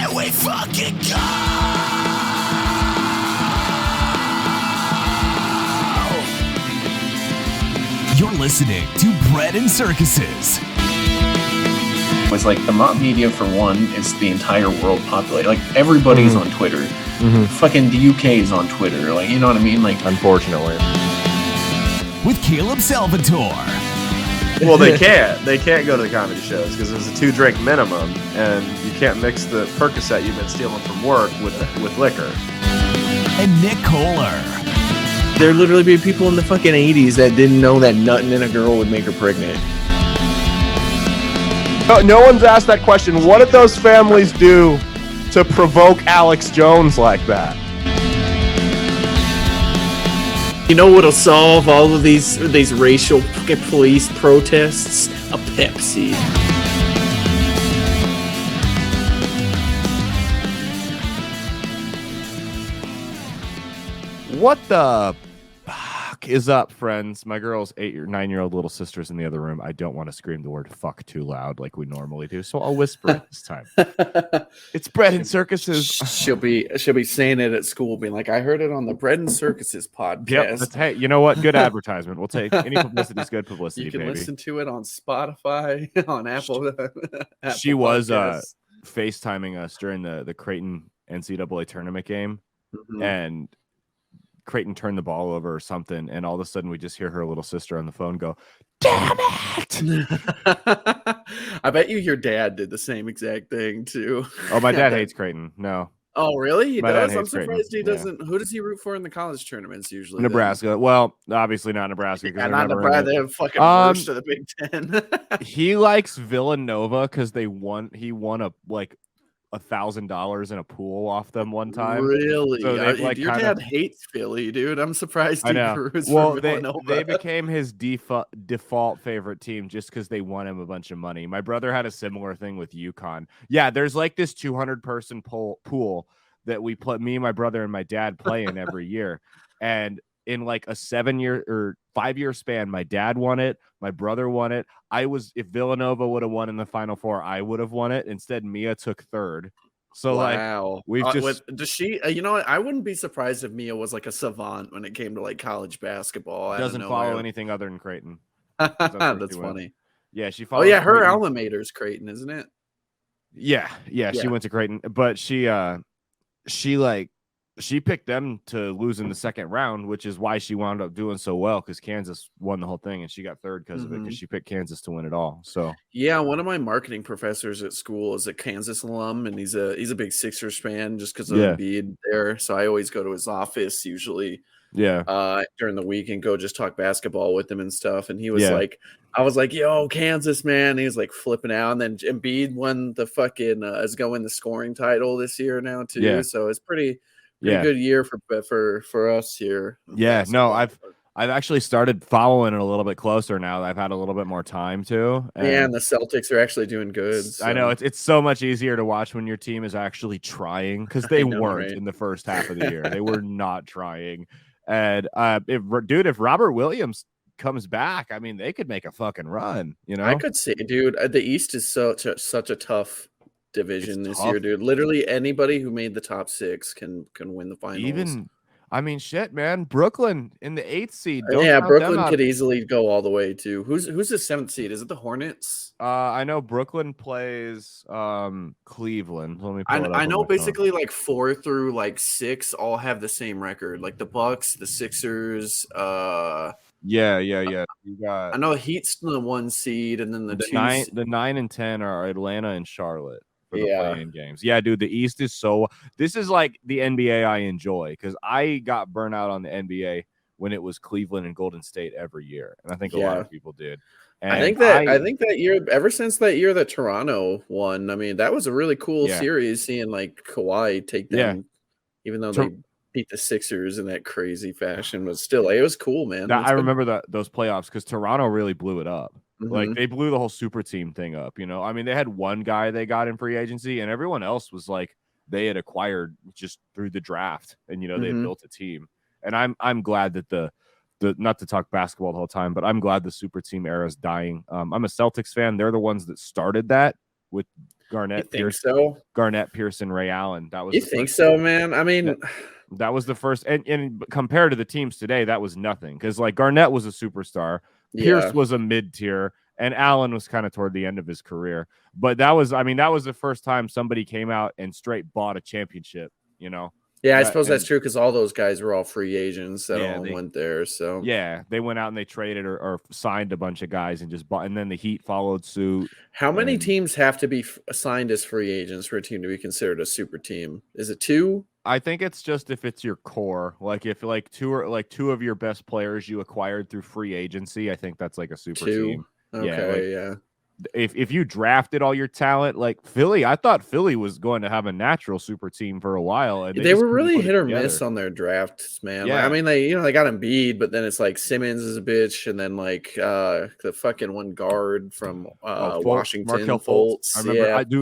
Here we fucking go! You're listening to Bread and Circuses. It's like the mob media, for one, is the entire world populated. Like, everybody's on Twitter. Fucking the UK is on Twitter. Like, you know what I mean? Like, unfortunately. With Caleb Salvatore. Well, they can't go to the comedy shows because there's a 2-drink minimum, and you can't mix the Percocet you've been stealing from work with liquor. And Nick Kohler. There literally be people in the fucking 80s that didn't know that nutting in a girl would make her pregnant. No one's asked that question. What did those families do to provoke Alex Jones like that? You know what'll solve all of these racial police protests? A Pepsi. What the fuck is up, friends? My girl's 8 or 9-year-old little sister's in the other room. I don't want to scream the word fuck too loud like we normally do, so I'll whisper it this time. It's Bread and Circuses. She'll be saying it at school, being like, I heard it on the Bread and Circuses podcast. Yep, hey, you know what? Good advertisement. We'll take any publicity is good publicity. You can baby. listen to it on Spotify, on Apple. She was FaceTiming us during the Creighton NCAA tournament game, and Creighton turned the ball over or something, and all of a sudden we just hear her little sister on the phone go, "Damn it!" I bet your dad did the same exact thing too. Oh, my dad hates Creighton. No. Oh, really? He does? I'm Creighton. surprised he doesn't. Yeah. Who does he root for in the college tournaments usually? Nebraska. Then? Well, obviously not Nebraska. Yeah, not Nebraska. They have fucking first to the Big Ten. He likes Villanova because he won $1,000 in a pool off them one time. Really? So your dad hates Philly, dude. I'm surprised he roots for Villanova. They became his default favorite team just because they won him a bunch of money. My brother had a similar thing with UConn. Yeah, there's like this 200-person pool that we play. Me, my brother, and my dad play in every year. And in like a 7-year or 5-year span, my dad won it. My brother won it. If Villanova would have won in the Final Four, I would have won it. Instead, Mia took third. So wow. We've just does she? You know what? I wouldn't be surprised if Mia was like a savant when it came to like college basketball. Doesn't follow anything other than Creighton. That's funny. Yeah, she follows. Oh yeah, her Creighton. alma mater is Creighton, isn't it? Yeah, she went to Creighton, but she picked them to lose in the second round, which is why she wound up doing so well because Kansas won the whole thing and she got third because of it because she picked Kansas to win it all. So yeah, one of my marketing professors at school is a Kansas alum, and he's a big Sixers fan just because of Embiid there. So I always go to his office usually. During the week and go just talk basketball with him and stuff. And he was like, I was like, yo, Kansas, man. And he was like flipping out. And then Embiid won the fucking is going the scoring title this year now too. Yeah. So it's pretty good year for us here. Yeah, no, I've actually started following it a little bit closer now. I've had a little bit more time too. And the Celtics are actually doing good. So. I know it's so much easier to watch when your team is actually trying because they weren't in the first half of the year. They were not trying. And if Robert Williams comes back, I mean, they could make a fucking run. You know, I could say, dude, the East is such a tough division this year, dude. Literally anybody who made the top 6 can win the finals. Even, I mean, shit, man. Brooklyn in the 8th seed. Brooklyn could easily go all the way to who's the 7th seed? Is it the Hornets? I know Brooklyn plays Cleveland. Let me pull it up I know basically phone. Like 4 through like 6 all have the same record. Like the Bucks, the Sixers. Yeah. You got. I know Heat's the 1 seed, and then the 9 and 10 are Atlanta and Charlotte. For the play-in games. Yeah, dude, the East is this is like the NBA I enjoy because I got burnt out on the NBA when it was Cleveland and Golden State every year. And I think a lot of people did. And I think that year, ever since that year that Toronto won, I mean, that was a really cool series seeing like Kawhi take them, even though they beat the Sixers in that crazy fashion, but still, it was cool, man. I remember those playoffs because Toronto really blew it up. Like they blew the whole super team thing up, you know. I mean, they had one guy they got in free agency, and everyone else was like they had acquired just through the draft, and you know they had built a team. And I'm glad that the not to talk basketball the whole time, but I'm glad the super team era is dying. I'm a Celtics fan. They're the ones that started that with Garnett, Pearson, Ray Allen. That was. You think so, man? I mean, that was the first, and compared to the teams today, that was nothing because like Garnett was a superstar, Pierce was a mid tier, and Allen was kind of toward the end of his career. But that was the first time somebody came out and straight bought a championship. You know. Yeah, I suppose that's true because all those guys were all free agents that all went there. So they went out and they traded or signed a bunch of guys and just bought, and then the Heat followed suit. How many teams have to be assigned as free agents for a team to be considered a super team? Is it 2? I think it's just if it's your core, like if like two of your best players you acquired through free agency, I think that's like a super team. Okay, yeah. If you drafted all your talent, like Philly, I thought Philly was going to have a natural super team for a while, and they were really hit or miss on their drafts, man. Yeah. Like, I mean, they got Embiid, but then it's like Simmons is a bitch, and then like the fucking one guard from Washington, Markelle Fultz.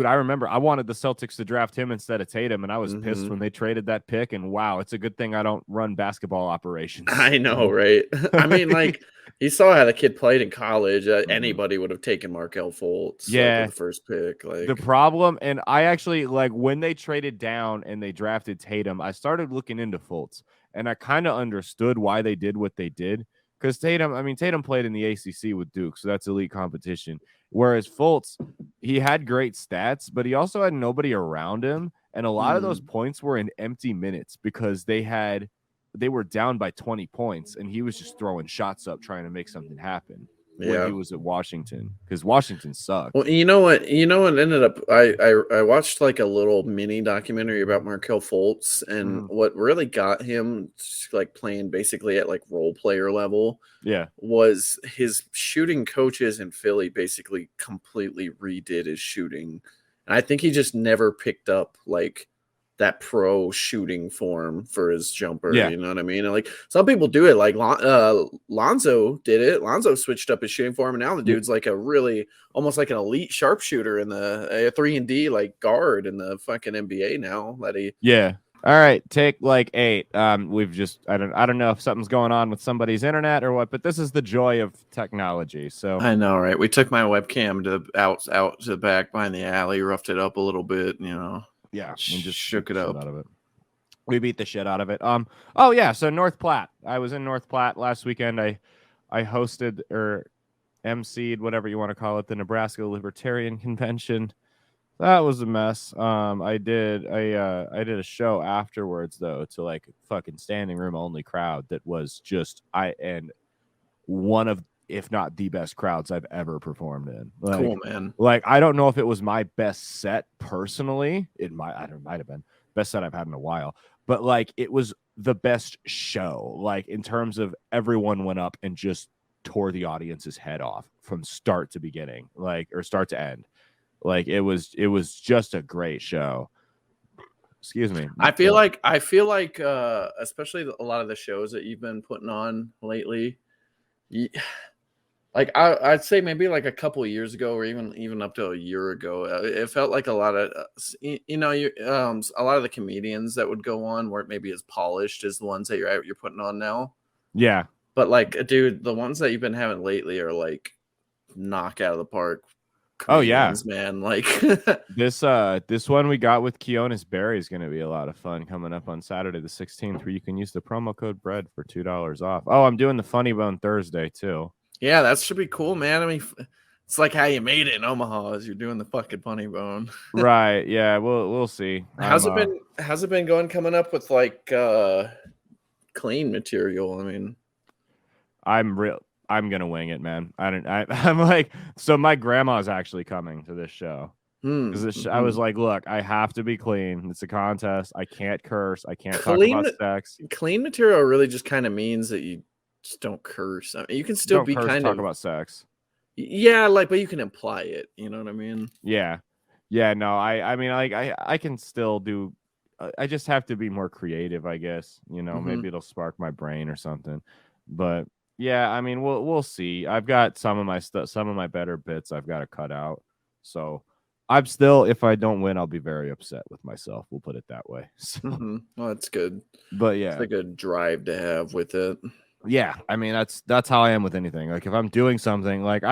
I remember. I wanted the Celtics to draft him instead of Tatum, and I was pissed when they traded that pick. And wow, it's a good thing I don't run basketball operations. I know, right? I mean, like. You saw how the kid played in college. Anybody would have taken Markelle Fultz. With the first pick. Like the problem, and I actually like when they traded down and they drafted Tatum, I started looking into Fultz, and I kind of understood why they did what they did. Because Tatum played in the ACC with Duke, so that's elite competition. Whereas Fultz, he had great stats, but he also had nobody around him, and a lot of those points were in empty minutes because they were down by 20 points, and he was just throwing shots up trying to make something happen when he was at Washington because Washington sucked. Well, you know what ended up, I watched like a little mini documentary about Markelle Fultz, and what really got him like playing basically at like role player level was his shooting coaches in Philly basically completely redid his shooting. And I think he just never picked up like that pro shooting form for his jumper. You know what I mean? And like some people do it, like Lonzo did it. Lonzo switched up his shooting form, and now the dude's like a really almost like an elite sharpshooter in the 3-and-D like guard in the fucking NBA now. All right, take like 8. We've just I don't know if something's going on with somebody's internet or what, but this is the joy of technology. So I know, right? We took my webcam to out to the back behind the alley, roughed it up a little bit, you know. Yeah, and just shook it up. Out of it. We beat the shit out of it. So North Platte. I was in North Platte last weekend. I hosted or emceed, whatever you want to call it, the Nebraska Libertarian Convention. That was a mess. I did a show afterwards though to like fucking standing room only crowd that was just one of, if not the best crowds I've ever performed in. Like, cool, man. Like, I don't know if it was my best set personally. It might have been best set I've had in a while, but like it was the best show. Like in terms of everyone went up and just tore the audience's head off from start to beginning, like or start to end. Like it was just a great show. Excuse me. I feel like especially a lot of the shows that you've been putting on lately. Like I'd say maybe like a couple of years ago or even up to a year ago, it felt like a lot of a lot of the comedians that would go on weren't maybe as polished as the ones that you're putting on now. Yeah, but like, dude, the ones that you've been having lately are like knock out of the park. Oh yeah, man! Like this one we got with Keonis Berry is going to be a lot of fun coming up on Saturday the 16th, where you can use the promo code BREAD for $2 off. Oh, I'm doing the Funny Bone Thursday too. Yeah, that should be cool, man. I mean, it's like how you made it in Omaha as you're doing the fucking Funny Bone. Right. Yeah. We'll see. How's it been going coming up with like clean material? I mean, I'm going to wing it, man. I'm like, so my grandma's actually coming to this show. Because I was like, look, I have to be clean. It's a contest. I can't curse. I can't talk about sex. Clean material really just kind of means that you just don't curse. I mean, you can still be kind of talk about sex. Yeah, like, but you can imply it. You know what I mean? Yeah. No, I mean, like, I can still do. I just have to be more creative, I guess. You know, maybe it'll spark my brain or something. But yeah, I mean, we'll see. I've got some of my better bits I've got to cut out. So I'm still, if I don't win, I'll be very upset with myself. We'll put it that way. So. Well, that's good. But yeah, it's like a drive to have with it. Yeah, I mean that's how I am with anything. Like if I'm doing something, like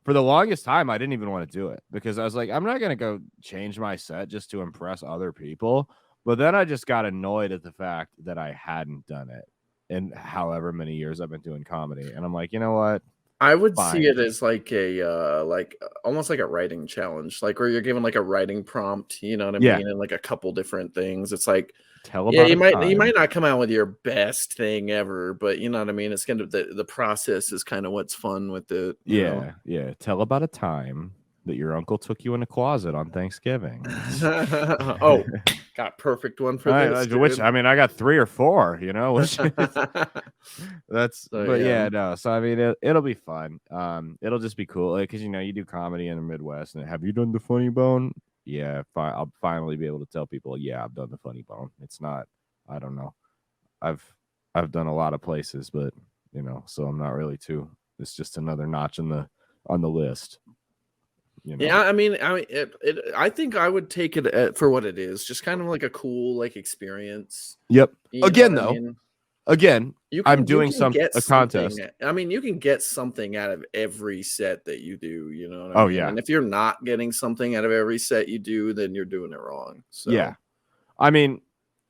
for the longest time I didn't even want to do it because I was like, I'm not gonna go change my set just to impress other people. But then I just got annoyed at the fact that I hadn't done it in however many years I've been doing comedy, and I'm like, you know what? I would Fine. see it as like almost like a writing challenge, like where you're given like a writing prompt, you know what I mean, and like a couple different things. It's like, you might not come out with your best thing ever, but you know what I mean. It's kind of the process is kind of what's fun with it. You know? Yeah. Tell about a time that your uncle took you in a closet on Thanksgiving. Oh, got perfect one for this. Which I mean, I got 3 or 4. You know, which that's. So, but yeah, no. So I mean, it'll be fun. It'll just be cool because you know you do comedy in the Midwest. And have you done the funny bone? Yeah, I'll finally be able to tell people. Yeah, I've done the funny bone. It's not. I don't know. I've done a lot of places, but you know, so I'm not really too. It's just another notch on the list. You know? Yeah, I mean, I think I would take it for what it is, just kind of like a cool like experience. Yep. Again, though, I'm doing a contest. I mean, you can get something out of every set that you do. You know what I mean? Yeah. And if you're not getting something out of every set you do, then you're doing it wrong. So yeah, I mean,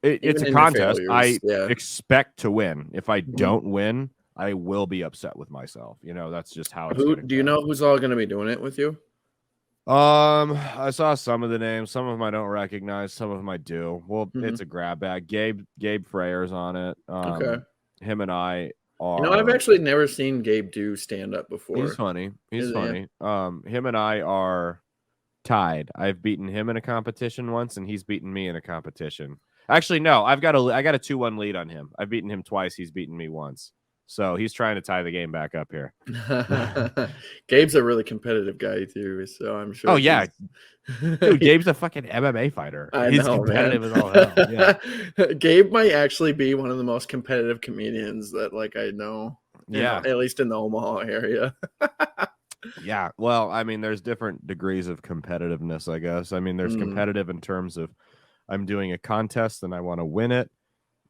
it's a contest. I expect to win. If I don't win, I will be upset with myself. You know, that's just how it's do you know who's all going to be doing it with you? I saw some of the names. Some of them I don't recognize. Some of them I do. Well, it's a grab bag. Gabe Freyer's on it. Okay. Him and I are. You know, I've actually never seen Gabe do stand up before. He's funny. Him and I are tied. I've beaten him in a competition once, and he's beaten me in a competition. Actually, no. I got a 2-1 lead on him. I've beaten him twice. He's beaten me once. So he's trying to tie the game back up here. Gabe's a really competitive guy too, so I'm sure. Oh yeah, dude, Gabe's a fucking MMA fighter. He's competitive as all hell. Yeah. Gabe might actually be one of the most competitive comedians that like I know. Yeah, at least in the Omaha area. Yeah, well, I mean, there's different degrees of competitiveness, I guess. I mean, there's competitive in terms of I'm doing a contest and I want to win it.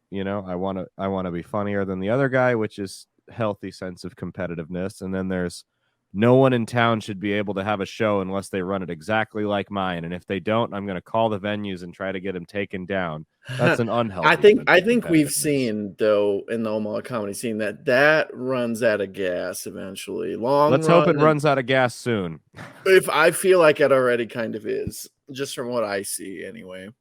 You know, I want to be funnier than the other guy, which is healthy sense of competitiveness. And then there's no one in town should be able to have a show unless they run it exactly like mine. And if they don't, I'm going to call the venues and try to get them taken down. That's an unhealthy. I think we've seen though in the Omaha comedy scene that runs out of gas eventually. Let's hope it runs out of gas soon. If I feel like it already kind of is, just from what I see anyway.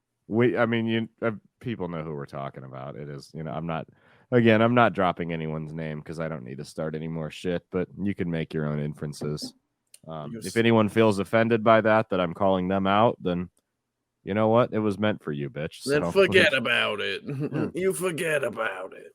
People know who we're talking about. It is, you know, I'm not dropping anyone's name because I don't need to start any more shit, but you can make your own inferences. If anyone feels offended by that I'm calling them out, then you know what? It was meant for you, bitch. Then forget about it. You forget about it.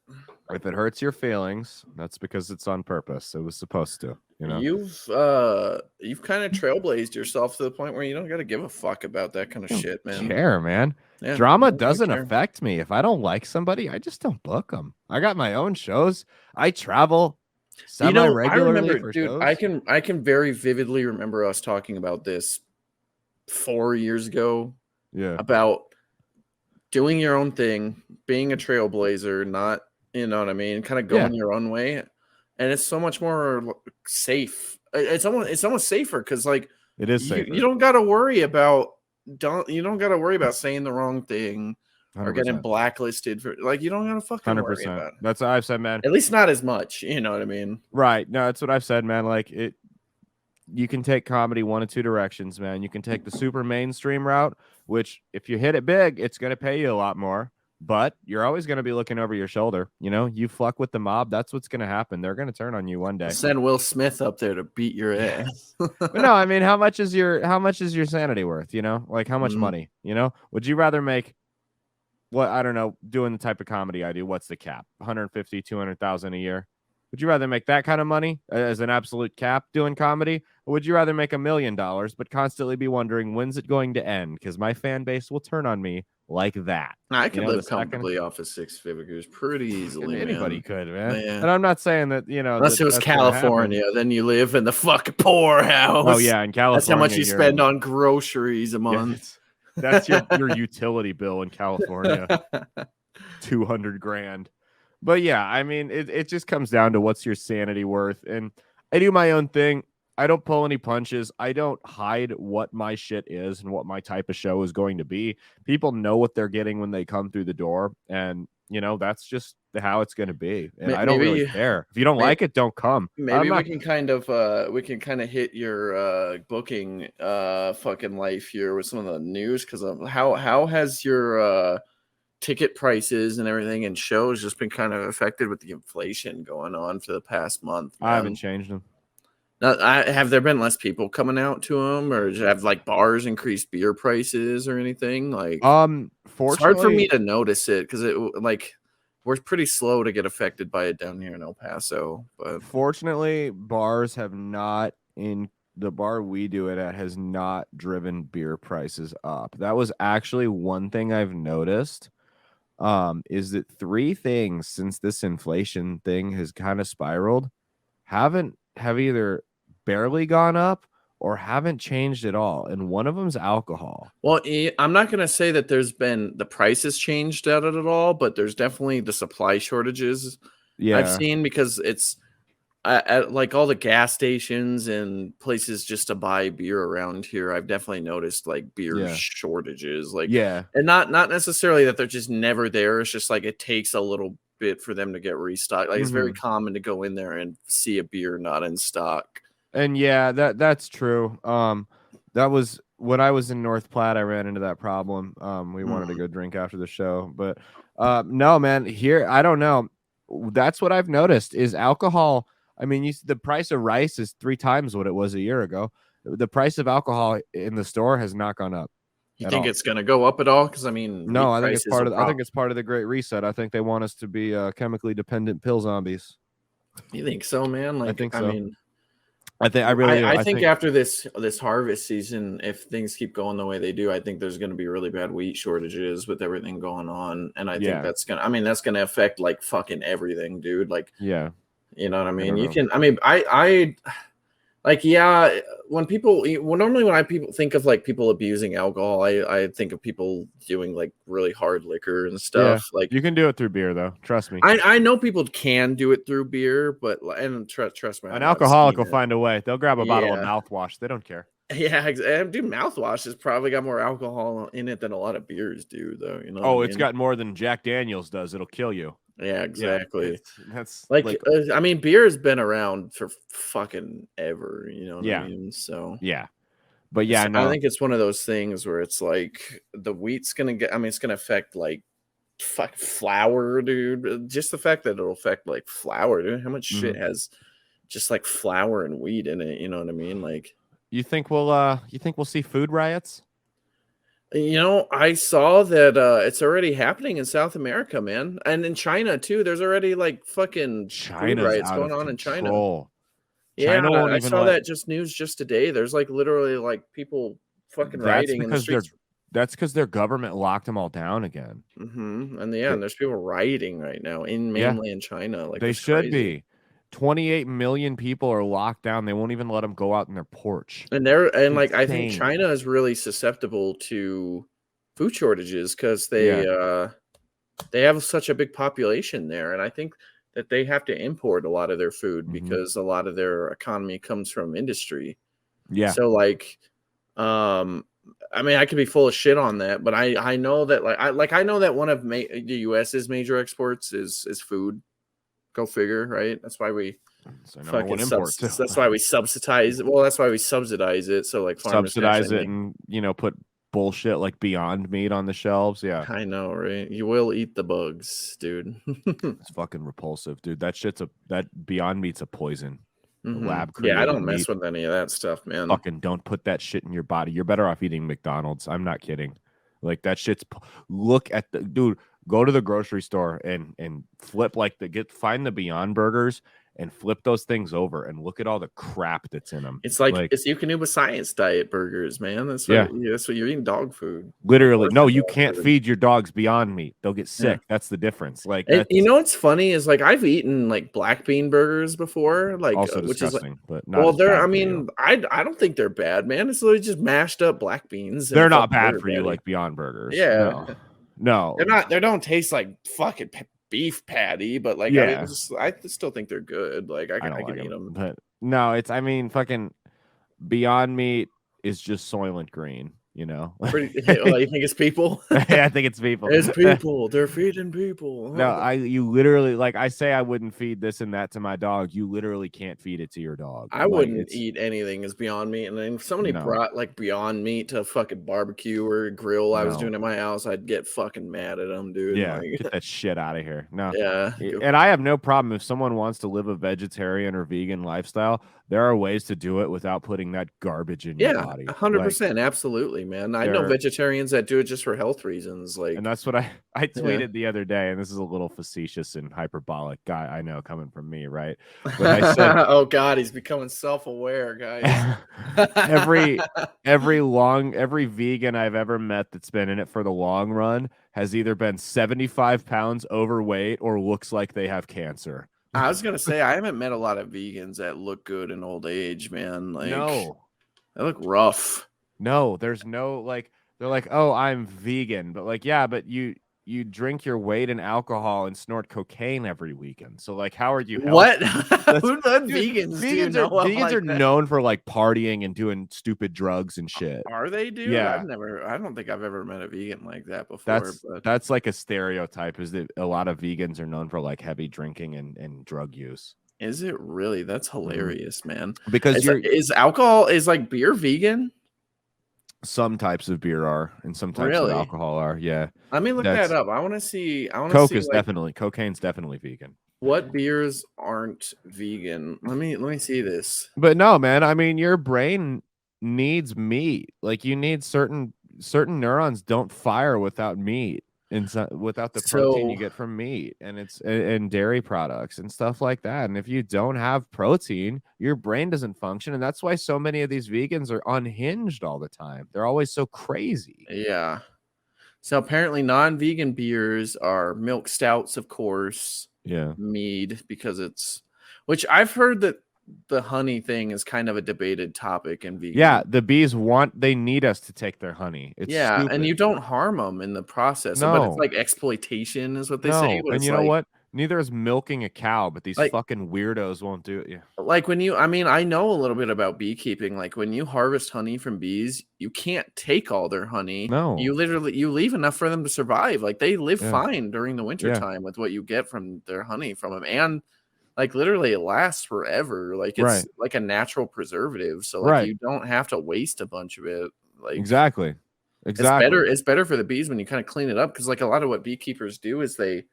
If it hurts your feelings, that's because it's on purpose. It was supposed to. You know? You've kind of trailblazed yourself to the point where you don't got to give a fuck about that kind of shit, man. Care, man. Yeah, drama doesn't affect me. If I don't like somebody, I just don't book them. I got my own shows. I travel semi-regularly for shows. I can very vividly remember us talking about this 4 years ago. Yeah. About doing your own thing, being a trailblazer, not, you know what I mean, kind of going your own way. And it's so much more safe. It's almost safer because like it is safer. You don't got to worry about saying the wrong thing 100%. Or getting blacklisted for like you don't got to fucking 100%. Worry about it. That's what I've said, man. At least not as much, you know what I mean? Right. No, that's what I've said, man. Like you can take comedy one of two directions, man. You can take the super mainstream route, which if you hit it big, it's going to pay you a lot more, but you're always going to be looking over your shoulder. You know, you fuck with the mob. That's what's going to happen. They're going to turn on you one day. Send Will Smith up there to beat your ass. But no, I mean, how much is your sanity worth? You know, like how much money, you know, would you rather make I don't know, doing the type of comedy I do? What's the cap? 150, 200,000 a year. Would you rather make that kind of money as an absolute cap doing comedy? Or would you rather make $1 million, but constantly be wondering, when's it going to end? Because my fan base will turn on me like that. I could live comfortably off of 6 figures pretty easily. Anybody could, man. And I'm not saying that, you know. Unless it was California, then you live in the fucking poorhouse. Oh, yeah, in California. That's how much you spend on groceries a month. That's your utility bill in California. $200,000. But yeah, I mean, it just comes down to what's your sanity worth. And I do my own thing. I don't pull any punches. I don't hide what my shit is and what my type of show is going to be. People know what they're getting when they come through the door. And, that's just how it's going to be. And I don't really care. If you don't like it, don't come. Maybe we can kind of hit your booking fucking life here with some of the news, because how has your ticket prices and everything and shows just been kind of affected with the inflation going on for the past month, man? I haven't changed them. Now, have there been less people coming out to them, or have like bars increased beer prices or anything? Like, fortunately, it's hard for me to notice it because we're pretty slow to get affected by it down here in El Paso. But fortunately, bars have not the bar we do it at has not driven beer prices up. That was actually one thing I've noticed. Is that 3 things since this inflation thing has kind of spiraled have either barely gone up or haven't changed at all, and one of them is alcohol. Well, I'm not going to say that there's been the prices changed at it at all, but there's definitely the supply shortages I've seen, because it's at like all the gas stations and places just to buy beer around here. I've definitely noticed like beer shortages, and not necessarily that they're just never there. It's just like it takes a little bit for them to get restocked. Like, it's very common to go in there and see a beer not in stock. And that's true. That was when I was in North Platte. I ran into that problem. We wanted to go drink after the show, but no, man. Here, I don't know. That's what I've noticed is alcohol. I mean, the price of rice is 3 times what it was a year ago. The price of alcohol in the store has not gone up. You think it's going to go up at all? Because I mean, no, I think it's part of the Great Reset. I think they want us to be chemically dependent pill zombies. You think so, man? Like, I think so. I mean, I think after this harvest season, if things keep going the way they do, I think there's going to be really bad wheat shortages with everything going on, and I think that's gonna affect like fucking everything, dude. Like, you know what I mean? Normally when people think of like people abusing alcohol, I think of people doing like really hard liquor and stuff. Like, you can do it through beer though. Trust me. I know people can do it through beer, but trust me, an alcoholic will find a way. They'll grab a bottle of mouthwash. They don't care. Yeah, dude, mouthwash has probably got more alcohol in it than a lot of beers do, though. You know? It's got more than Jack Daniels does. It'll kill you. Yeah, exactly. That's like I mean, beer has been around for fucking ever. You know what I mean? So but I think it's one of those things where it's like the wheat's gonna get. I mean, it's gonna affect like flour, dude. Just the fact that it'll affect like flour, dude. How much shit has just like flour and wheat in it? You know what I mean? Like, you think we'll see food riots? You know, I saw that it's already happening in South America, man, and in China too. There's already like fucking food riots going on in China. Yeah, I saw that news just today. There's like literally like people fucking rioting in the streets. That's because their government locked them all down again. And there's people rioting right now in mainland China. Like, they should be. 28 million people are locked down. They won't even let them go out in their porch. And I think China is really susceptible to food shortages because they have such a big population there, and I think that they have to import a lot of their food because a lot of their economy comes from industry. Yeah. So like, I mean, I could be full of shit on that, but I know that I know that one of the U.S.'s major exports is food. Go figure, right? That's why we that's why we subsidize it. Well, that's why we subsidize it. So like farmers subsidize it and put bullshit like Beyond Meat on the shelves. Yeah, I know, right? You will eat the bugs, dude. It's fucking repulsive, dude. That Beyond Meat's a poison. Lab created. Yeah, I don't mess with any of that stuff, man. Fucking don't put that shit in your body. You're better off eating McDonald's. I'm not kidding. Like, that shit's look at the dude. Go to the grocery store and flip find the Beyond Burgers and flip those things over and look at all the crap that's in them. It's it's you can do with science diet burgers, man. That's what you're eating, dog food. Literally, no, you can't feed your dogs Beyond Meat. They'll get sick. Yeah. That's the difference. Like, you know what's funny is like I've eaten like black bean burgers before, like also which disgusting, is like, but not I mean, I don't think they're bad, man. It's literally just mashed up black beans. They're not bad for you like Beyond Burgers. Yeah. No, they're not. They don't taste like fucking beef patty, but like Yeah. I still think they're good. Like I can eat them. But no, it's fucking Beyond Meat is just Soylent Green. You know, Well, you think it's people? Yeah, I think it's people. It's people. They're feeding people. No, you literally, like, I say I wouldn't feed this and that to my dog. You literally can't feed it to your dog. I wouldn't eat anything as Beyond Meat. And then if somebody brought like Beyond Meat to a fucking barbecue or grill I was doing at my house, I'd get fucking mad at them, dude. Yeah, like, get that shit out of here. No. Yeah. And I have no problem if someone wants to live a vegetarian or vegan lifestyle. There are ways to do it without putting that garbage in your body. 100%. Absolutely, man. I know vegetarians that do it just for health reasons. Like, and that's what I tweeted the other day, and this is a little facetious and hyperbolic guy, I know, coming from me, right? But I said, oh God, he's becoming self-aware, guys. every vegan I've ever met that's been in it for the long run has either been 75 pounds overweight or looks like they have cancer. I was gonna say I haven't met a lot of vegans that look good in old age, man. Like, no, they look rough. No, there's no, like, they're like, oh, I'm vegan, but like, yeah, but you drink your weight in alcohol and snort cocaine every weekend. So like, how are you healthy? What? Vegans are known for like partying and doing stupid drugs and shit. Are they, dude? Yeah. I don't think I've ever met a vegan like that before. That's like a stereotype, is that a lot of vegans are known for like heavy drinking and drug use. Is it really? That's hilarious, man. Because is alcohol, is like beer vegan? Some types of beer are, and some types of alcohol are. Yeah. Let me look that up. I want to see. Cocaine's definitely vegan. What beers aren't vegan? Let me see this. But no, man. I mean, your brain needs meat. Like, you need certain neurons don't fire without meat. Without the protein you get from meat and dairy products and stuff like that. And if you don't have protein, your brain doesn't function. And that's why so many of these vegans are unhinged all the time. They're always so crazy. Yeah. So apparently non-vegan beers are milk stouts, of course. Yeah. Mead, because which I've heard that the honey thing is kind of a debated topic in vegan. Yeah, the bees they need us to take their honey. It's stupid. And you don't harm them in the process. No. But it's like exploitation is what they say. And you know what? Neither is milking a cow, but these fucking weirdos won't do it. Yeah. Like I know a little bit about beekeeping. Like when you harvest honey from bees, you can't take all their honey. No. You leave enough for them to survive. Like they live fine during the winter time with what you get from their honey from them. And like literally it lasts forever. Like it's like a natural preservative. So like you don't have to waste a bunch of it. Like Exactly. It's better for the bees when you kind of clean it up, because like a lot of what beekeepers do is they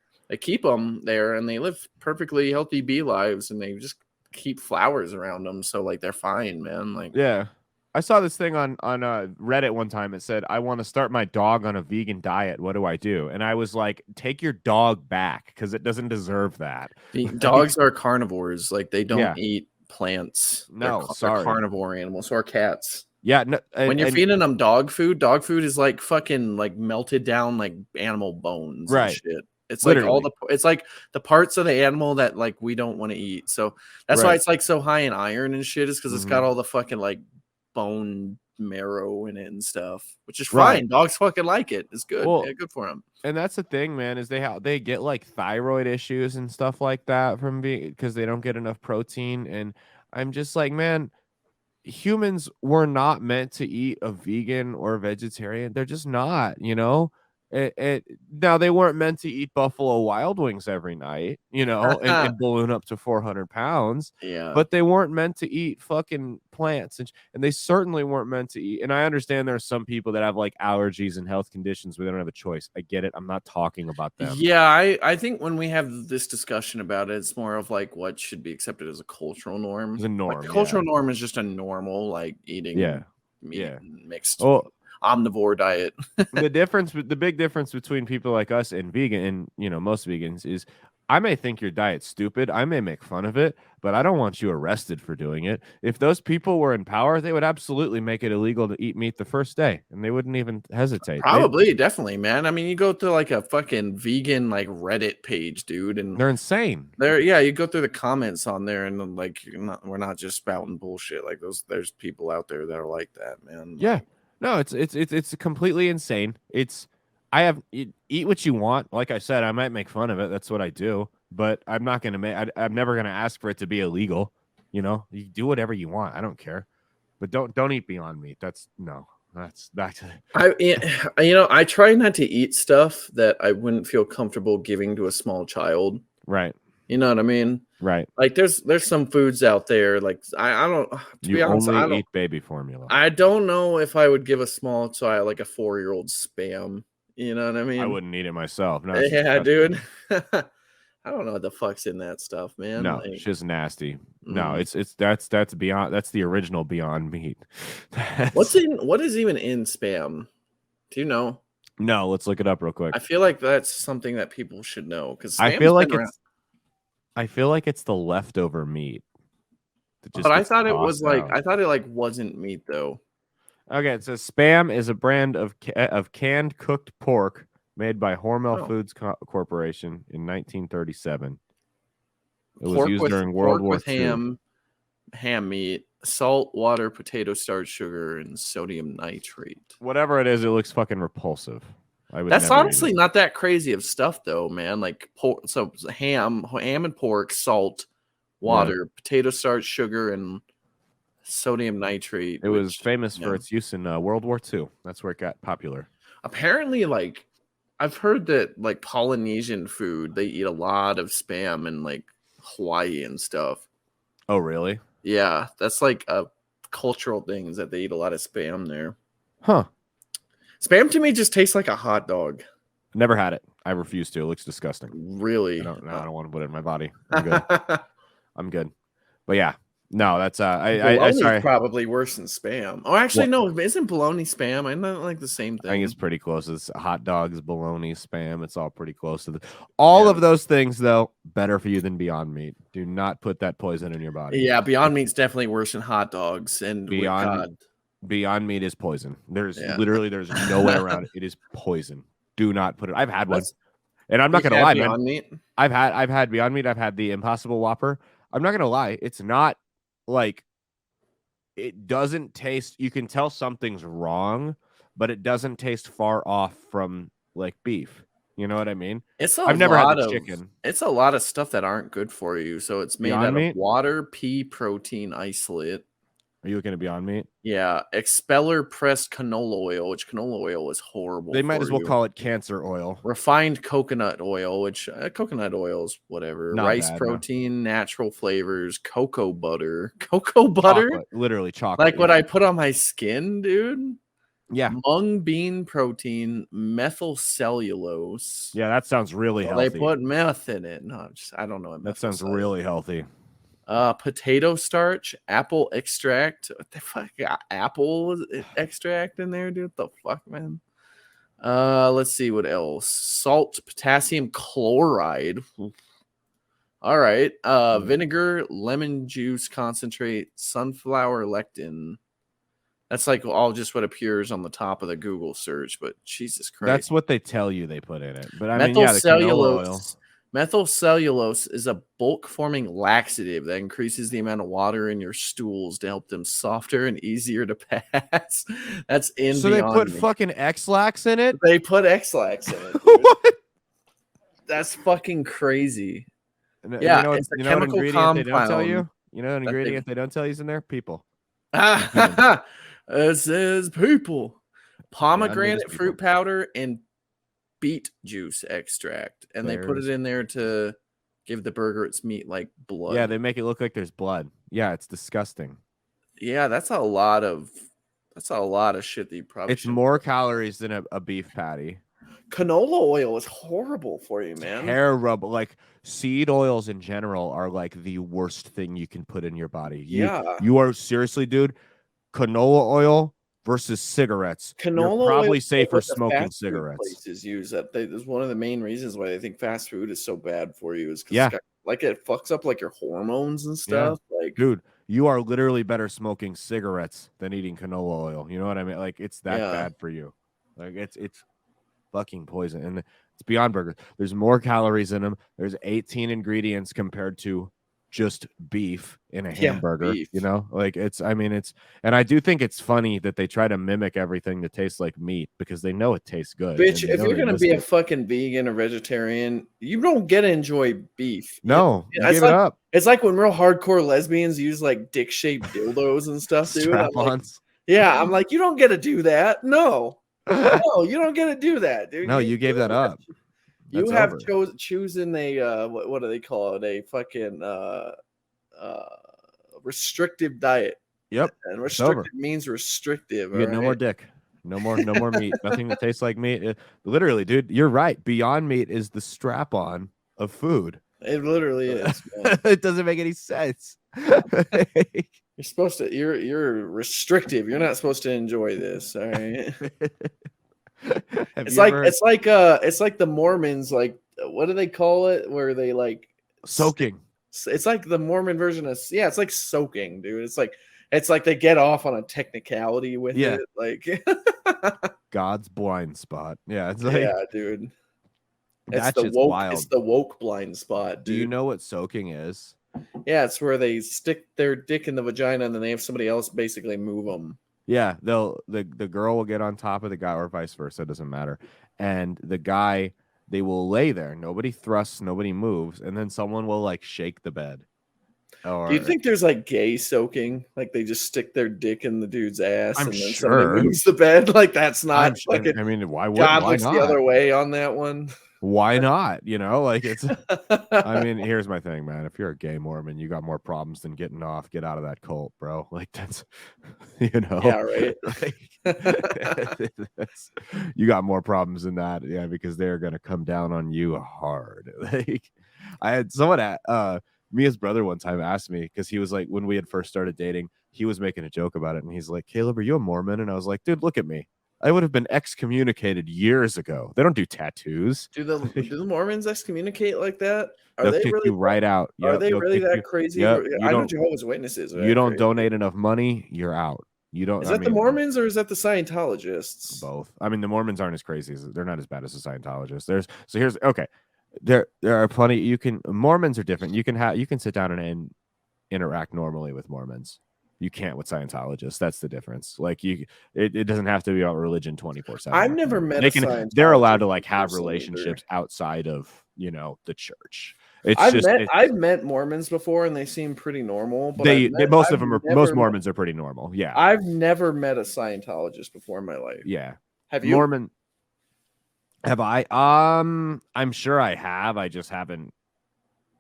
keep them there and they live perfectly healthy bee lives, and they just keep flowers around them. So like they're fine, man. Like, yeah. I saw this thing on Reddit one time. It said, I want to start my dog on a vegan diet. What do I do? And I was like, take your dog back, because it doesn't deserve that. Dogs are carnivores. Like they don't eat plants. No, they're carnivore animals. So are cats. Yeah. No, when you're feeding them dog food is like fucking like melted down like animal bones and shit. It's literally like it's like the parts of the animal that like we don't want to eat. So that's why it's like so high in iron and shit, is because it's got all the fucking like bone marrow in it and stuff, which is fine. Dogs fucking like it. It's good. Well, good for them. And that's the thing, man, is they get like thyroid issues and stuff like that from because they don't get enough protein. And I'm just like, man, humans were not meant to eat a vegan or a vegetarian. They're just not, you know. Now they weren't meant to eat Buffalo Wild Wings every night, you know, and balloon up to 400 pounds. Yeah, but they weren't meant to eat fucking plants, and they certainly weren't meant to eat. And I understand there are some people that have like allergies and health conditions where they don't have a choice. I get it. I'm not talking about them. Yeah, I think when we have this discussion about it, it's more of like what should be accepted as a cultural norm. It's a norm. Like the cultural norm is just a normal like eating meat mixed. Omnivore diet. The big difference between people like us and vegan and, you know, most vegans is I may think your diet's stupid. I may make fun of it, but I don't want you arrested for doing it. If those people were in power, they would absolutely make it illegal to eat meat the first day, and they wouldn't even hesitate. Probably, definitely, man. I mean, you go to like a fucking vegan like Reddit page, dude, and they're insane. You go through the comments on there, and like we're not just spouting bullshit. Like there's people out there that are like that, man. Yeah. No, it's completely insane. eat what you want. Like I said, I might make fun of it. That's what I do. But I'm not going to I'm never going to ask for it to be illegal. You know, you do whatever you want. I don't care. But don't eat Beyond Meat. That's I try not to eat stuff that I wouldn't feel comfortable giving to a small child. Right. You know what I mean? Right. Like there's some foods out there. Like I don't. To be honest, I don't eat baby formula. I don't know if I would give a small child like a 4-year-old Spam. You know what I mean? I wouldn't eat it myself. No, yeah, dude. I don't know what the fuck's in that stuff, man. No, like, it's just nasty. No, that's beyond. That's the original Beyond Meat. what is even in Spam? Do you know? No, let's look it up real quick. I feel like that's something that people should know because I feel like it's the leftover meat. But I thought it was I thought it wasn't meat though. Okay, it says Spam is a brand of canned cooked pork made by Hormel Foods Corporation in 1937. It was used during World War II. Ham meat, salt, water, potato starch, sugar, and sodium nitrate. Whatever it is, it looks fucking repulsive. That's honestly not that crazy of stuff, though, man. Like so ham and pork, salt, water, potato starch, sugar, and sodium nitrate. It was famous for its use in World War II. That's where it got popular. Apparently, like I've heard that like Polynesian food, they eat a lot of Spam in like Hawaii and stuff. Oh, really? Yeah, that's like a cultural thing is that they eat a lot of Spam there. Huh. Spam to me just tastes like a hot dog. Never had it. I refuse to. It looks disgusting. Really? I don't want to put it in my body. I'm good. I'm good. But yeah. No, that's I sorry. Probably worse than Spam. Oh, actually, no. Isn't bologna Spam? I not like the same thing. I think it's pretty close. It's hot dogs, bologna, Spam. It's all pretty close to all of those things, though. Better for you than Beyond Meat. Do not put that poison in your body. Yeah, Beyond Meat's definitely worse than hot dogs. And Beyond Meat is poison. There's no way around it. It is poison. Do not put it. I've had one, and I'm not gonna lie, Beyond Meat? I've had Beyond Meat. I've had the Impossible Whopper. I'm not gonna lie. It's not. Like, it doesn't taste. You can tell something's wrong, but it doesn't taste far off from like beef. You know what I mean? I've never had the chicken. It's a lot of stuff that aren't good for you. So it's made out of water, pea protein isolate. Are you looking at Beyond Meat? Yeah, expeller pressed canola oil, which canola oil is horrible. They might as well call it cancer oil. Refined coconut oil, which coconut oil is whatever. Rice protein, natural flavors, cocoa butter. Chocolate, literally chocolate. Like what I put on my skin, dude. Yeah. Mung bean protein, methyl cellulose. Yeah, that sounds really healthy. They put meth in it. No, I don't know. That sounds really healthy. Potato starch, apple extract. What the fuck? Got apple extract in there, dude? What the fuck, man? Let's see what else. Salt, potassium chloride. All right. Vinegar, lemon juice concentrate, sunflower lectin. That's like all just what appears on the top of the Google search, but Jesus Christ. That's what they tell you they put in it. But I mean, the canola oil. Methyl cellulose is a bulk-forming laxative that increases the amount of water in your stools to help them softer and easier to pass. That's in. So they put fucking X-Lax in it? They put X-Lax in it. What? That's fucking crazy. Yeah, it's a chemical compound. They don't tell you? You know an ingredient they don't tell you is in there? People. It says people. Pomegranate fruit powder and beet juice extract, and they put it in there to give the burger its meat like blood. Yeah, they make it look like there's blood. Yeah, it's disgusting. Yeah, that's a lot of shit that you probably. It's more calories than a beef patty. Canola oil is horrible for you, man. Terrible. Like seed oils in general are like the worst thing you can put in your body. You are seriously, dude. Canola oil versus cigarettes. Canola You're probably oil safer smoking cigarettes. Places use that. Is one of the main reasons why they think fast food is so bad for you. Is because it fucks up like your hormones and stuff. Yeah. Like, dude, you are literally better smoking cigarettes than eating canola oil. You know what I mean? Like, it's that bad for you. Like, it's fucking poison, and it's Beyond Burgers. There's more calories in them. There's 18 ingredients compared to just beef in a hamburger, beef. you know, like and I do think it's funny that they try to mimic everything that tastes like meat because they know it tastes good. Bitch, if you're gonna be a fucking vegan or vegetarian, you don't get to enjoy beef. No, you it's gave like, it up. It's like when real hardcore lesbians use like dick-shaped dildos and stuff, dude. I'm like, you don't get to do that. No, you don't get to do that, dude. No, you gave that up. You have chosen a what do they call it? A fucking restrictive diet. Yep. And restrictive means restrictive. You get no more dick. No more meat. Nothing that tastes like meat. Literally, dude, you're right. Beyond Meat is the strap-on of food. It literally is. It doesn't make any sense. You're supposed to. You're restrictive. You're not supposed to enjoy this. All right. It's like the Mormons, like, what do they call it, where they like soaking? It's like the Mormon version of it's like soaking, dude. It's like they get off on a technicality with it, like God's blind spot. Yeah, it's like, dude. That's wild. It's the woke blind spot, dude. Do you know what soaking is? Yeah, it's where they stick their dick in the vagina and then they have somebody else basically move them. Yeah, the girl will get on top of the guy, or vice versa, it doesn't matter. And the guy, they will lay there. Nobody thrusts, nobody moves, and then someone will like shake the bed. Do you think there's like gay soaking? Like they just stick their dick in the dude's ass and then sure. somebody moves the bed? Like that's not fucking. I mean, why God why looks not? The other way on that one. Why not? You know, like it's. I mean, here's my thing, man. If you're a gay Mormon, you got more problems than getting off. Get out of that cult, bro. Like that's, you know. Yeah, right. You got more problems than that, yeah, because they're gonna come down on you hard. Like, I had someone at Mia's brother one time asked me, because he was like, when we had first started dating, he was making a joke about it, and he's like, "Caleb, are you a Mormon?" And I was like, "Dude, look at me. I would have been excommunicated years ago. They don't do tattoos." Do the Mormons excommunicate like that? They'll kick you right out. Are they really that crazy? Yep. I know Jehovah's Witnesses. You don't donate enough money, you're out. You don't. Is that the Mormons or is that the Scientologists? Both. I mean, the Mormons aren't as crazy. They're not as bad as the Scientologists. There are plenty. Mormons are different. You can sit down and interact normally with Mormons. You can't with Scientologists. That's the difference. Like it doesn't have to be about religion 24/7. I've never met a Scientologist. They're allowed to like have relationships outside of, you know, the church. I've met Mormons before and they seem pretty normal. But most Mormons are pretty normal. Yeah. I've never met a Scientologist before in my life. Yeah. Have you? Mormon? Have I? I'm sure I have. I just haven't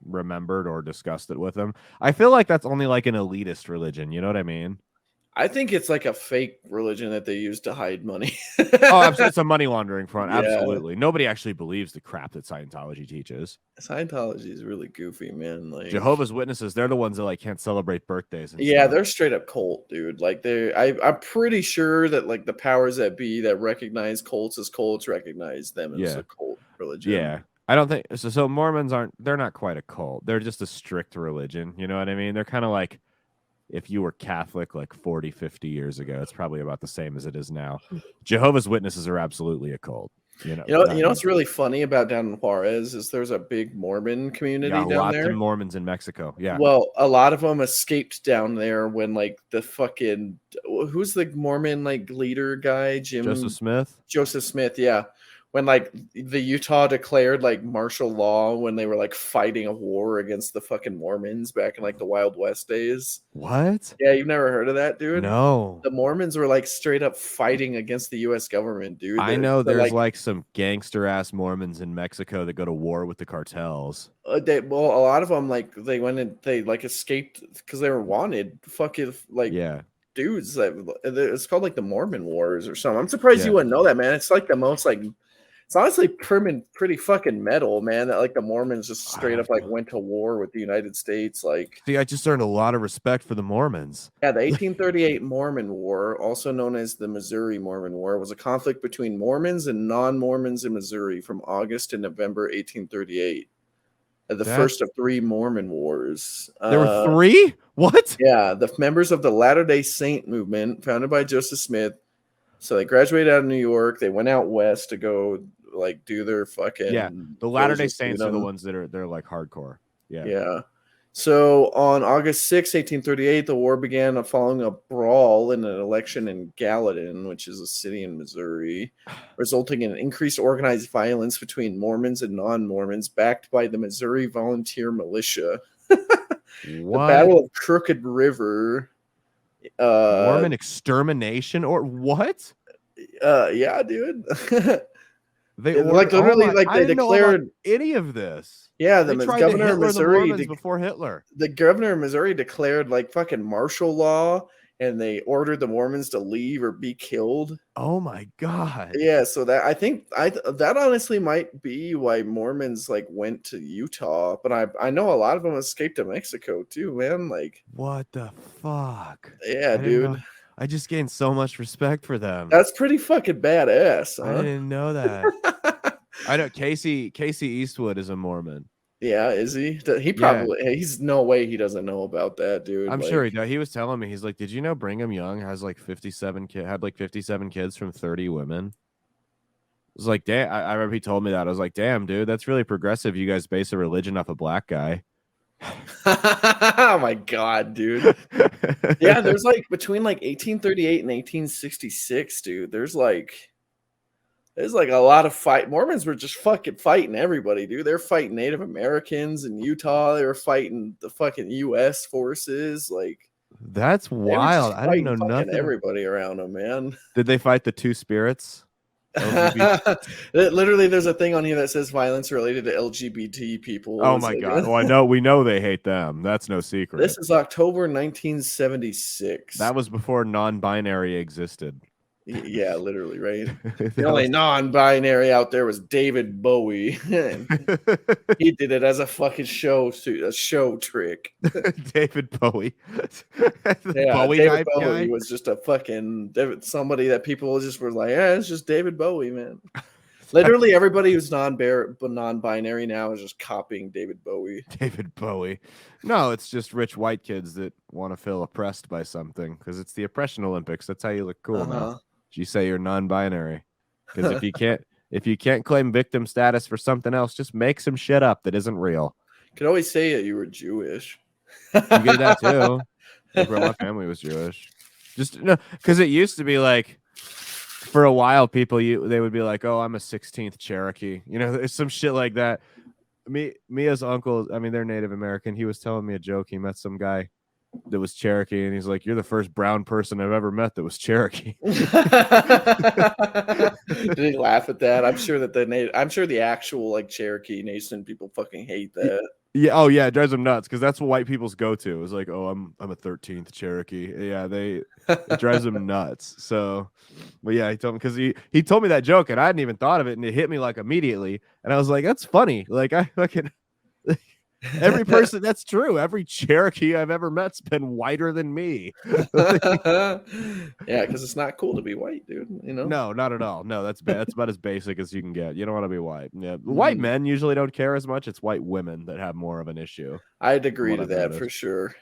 remembered or discussed it with them. I feel like that's only like an elitist religion. You know what I mean? I think it's like a fake religion that they use to hide money. It's a money laundering front. Yeah. Absolutely. Nobody actually believes the crap that Scientology teaches. Scientology is really goofy, man. Like Jehovah's Witnesses, they're the ones that like can't celebrate birthdays. And yeah, stuff. They're straight up cult, dude. Like I'm pretty sure that like the powers that be that recognize cults as cults recognize them as a cult religion. Yeah. I don't think so. So Mormons they're not quite a cult. They're just a strict religion. You know what I mean? They're kind of like if you were Catholic like 40, 50 years ago, it's probably about the same as it is now. Jehovah's Witnesses are absolutely a cult. You know what's really funny about down in Juarez is there's a big Mormon community down there. Lots of Mormons in Mexico. Yeah. Well, a lot of them escaped down there when like the fucking who's the Mormon like leader guy? Joseph Smith. Yeah. When like the Utah declared like martial law when they were like fighting a war against the fucking Mormons back in like the Wild West days. What? Yeah, you've never heard of that, dude? No. The Mormons were like straight up fighting against the U.S. government, dude. I know there's like some gangster ass Mormons in Mexico that go to war with the cartels. A lot of them like they went and they like escaped because they were wanted. Fucking like dudes that it's called like the Mormon Wars or something. I'm surprised you wouldn't know that, man. It's like the most like. It's honestly pretty fucking metal, man, that like the Mormons just straight up like went to war with the United States. Like, see, I just earned a lot of respect for the Mormons. Yeah, the 1838 Mormon War, also known as the Missouri Mormon War, was a conflict between Mormons and non-Mormons in Missouri from August to November 1838. The first of 3 Mormon Wars. There were 3? What? Yeah, the members of the Latter-day Saint movement, founded by Joseph Smith. So they graduated out of New York. They went out west to go like do their fucking the Latter-day Saints are the ones that are they're like hardcore. Yeah. So on August 6, 1838, the war began following a brawl in an election in Gallatin, which is a city in Missouri, resulting in increased organized violence between Mormons and non-Mormons, backed by the Missouri Volunteer Militia. The Battle of Crooked River. Mormon extermination or what? Yeah, dude. They declared any of this. Yeah, the governor of Missouri before Hitler. The governor of Missouri declared like fucking martial law, and they ordered the Mormons to leave or be killed. Oh my god. Yeah, so that I think that honestly might be why Mormons like went to Utah, but I know a lot of them escaped to Mexico too, man. Like, what the fuck? Yeah, dude. I just gained so much respect for them. That's pretty fucking badass. Huh? I didn't know that. I know Casey Eastwood is a Mormon. Yeah, is he? He probably. Yeah. He's no way he doesn't know about that, dude. I'm sure he does. He was telling me, he's like, "Did you know Brigham Young has like 57 kids from 30 women?" I was like, "Damn!" I remember he told me that. I was like, "Damn, dude, that's really progressive. You guys base a religion off a black guy." Oh my god, dude. Yeah, there's like between like 1838 and 1866, dude. There's like a lot of fight. Mormons were just fucking fighting everybody, dude. They're fighting Native Americans in Utah. They were fighting the fucking U.S. forces. Like, that's wild. I didn't know nothing. Everybody around them, man. Did they fight the two spirits? Literally, there's a thing on here that says violence related to LGBT people. Oh my god! Well, we know they hate them. That's no secret. This is October 1976. That was before non-binary existed. Yeah, literally, right? The only non-binary out there was David Bowie. He did it as a fucking show trick. David Bowie. Yeah, David Bowie was just a fucking somebody that people just were like, yeah, it's just David Bowie, man. Literally everybody who's non-binary now is just copying David Bowie. David Bowie. No, it's just rich white kids that want to feel oppressed by something because it's the oppression Olympics. That's how you look cool now. You say you're non-binary, because if you can't claim victim status for something else, just make some shit up that isn't real. You could always say that you were Jewish. You get that too. My family was Jewish. Just no, because it used to be like, for a while, they would be like, "Oh, I'm a 16th Cherokee," there's some shit like that. Mia's uncle, I mean, they're Native American. He was telling me a joke. He met some guy that was Cherokee, and he's like, "You're the first brown person I've ever met that was Cherokee." Did he laugh at that? I'm sure that the actual like Cherokee Nation people fucking hate that. Yeah. Oh yeah, it drives them nuts because that's what white people's go to. It's like, "Oh, I'm a 13th Cherokee." Yeah, it drives them nuts. So, but yeah, he told me, because he told me that joke and I hadn't even thought of it, and it hit me like immediately, and I was like, "That's funny." Like, I fucking. Every person, that's true. Every Cherokee I've ever met's been whiter than me. Yeah, because it's not cool to be white, dude. No, not at all. No, that's bad. That's about as basic as you can get. You don't want to be white. Yeah, white men usually don't care as much. It's white women that have more of an issue. I'd agree to that for sure.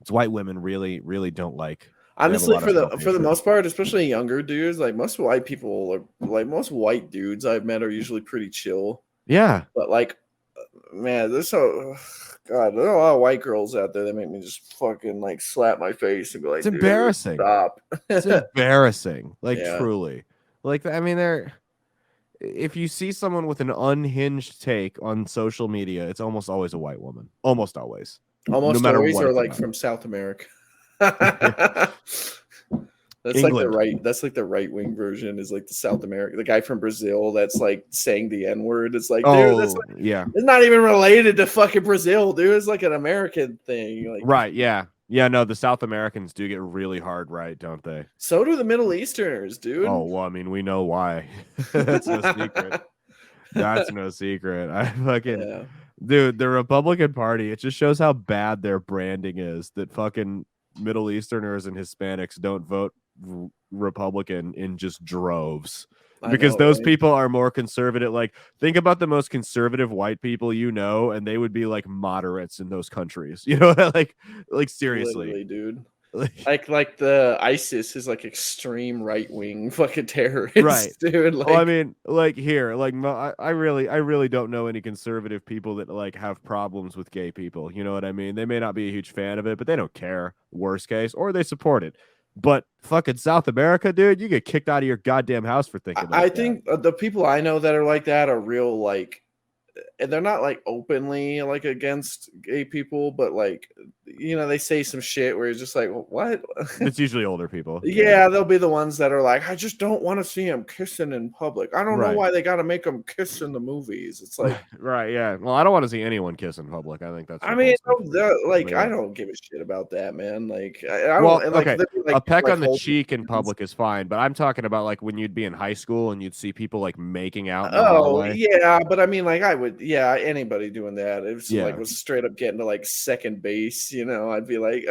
It's white women really, really don't like. Honestly, for the most part, especially younger dudes, like most white people, most white dudes I've met are usually pretty chill. Yeah, but like. Man, there are a lot of white girls out there that make me just fucking like slap my face and be like, "It's embarrassing." Stop. It's embarrassing. Like, truly. Like, I mean, if you see someone with an unhinged take on social media, it's almost always a white woman. Almost always. Almost no always are like from South America. That's England. Like the right wing version is like the South America, the guy from Brazil that's like saying the N-word. It's like, dude, that's like, yeah, it's not even related to fucking Brazil, dude. It's like an American thing. Like, right? Yeah. No, the South Americans do get really hard, right? Don't they? So do the Middle Easterners, dude. Oh well, I mean, we know why. That's no secret. That's no secret. I fucking dude, the Republican Party. It just shows how bad their branding is. That fucking Middle Easterners and Hispanics don't vote Republican in just droves, because those people are more conservative. Like, think about the most conservative white people and they would be like moderates in those countries. Like seriously, literally, dude. like the ISIS is like extreme right wing fucking terrorists, right, dude. Like, well, I mean, like here, like I really don't know any conservative people that like have problems with gay people. You know what I mean? They may not be a huge fan of it, but they don't care. Worst case, or they support it. But fucking South America, dude, you get kicked out of your goddamn house for thinking like I that. think the people I know that are like that are real, like, and they're not like openly like against gay people, but like, you know, they say some shit where it's just like, what? It's usually older people. Yeah, they'll be the ones that are like, I just don't want to see him kissing in public. I don't know Right. why they got to make them kiss in the movies. It's like, right, yeah. Well, I don't want to see anyone kiss in public. I think that's. I mean, like, yeah. I don't give a shit about that, man. Like, I well, don't. Like, okay, like, a peck like on the cheek in public is fine, but I'm talking about like when you'd be in high school and you'd see people like making out. In the hallway. Yeah, but I mean, like, I would, yeah, anybody doing that, if like was straight up getting to like second base, you know, I'd be like,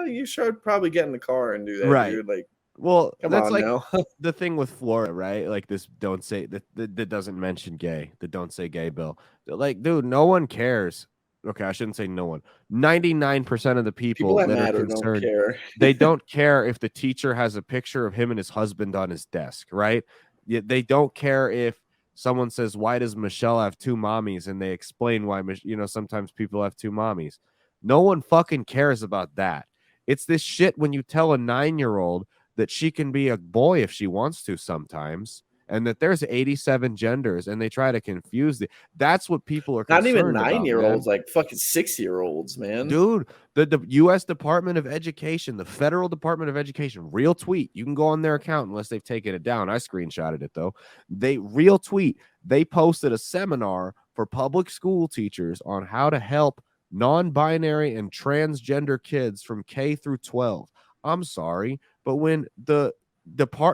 you should probably get in the car and do that, right. dude. Like, well, that's on like now. the thing with Florida, right? Like this don't say that doesn't mention gay, the don't say gay bill. Like, dude, no one cares. Okay, I shouldn't say no one. 99% of the people that matter are concerned, don't care. they don't care if the teacher has a picture of him and his husband on his desk, right? They don't care if someone says, why does Michelle have two mommies? And they explain why, you know, sometimes people have two mommies. No one fucking cares about that. It's this shit when you tell a 9-year-old that she can be a boy if she wants to sometimes, and that there's 87 genders, and they try to confuse the. That's what people are concerned about. Not even 9-year-olds, like fucking 6-year-olds, man. Dude, the U.S. Department of Education, the Federal Department of Education, real tweet. You can go on their account unless they've taken it down. I screenshotted it though. They real tweet. They posted a seminar for public school teachers on how to help non-binary and transgender kids from K through 12. I'm sorry, but when the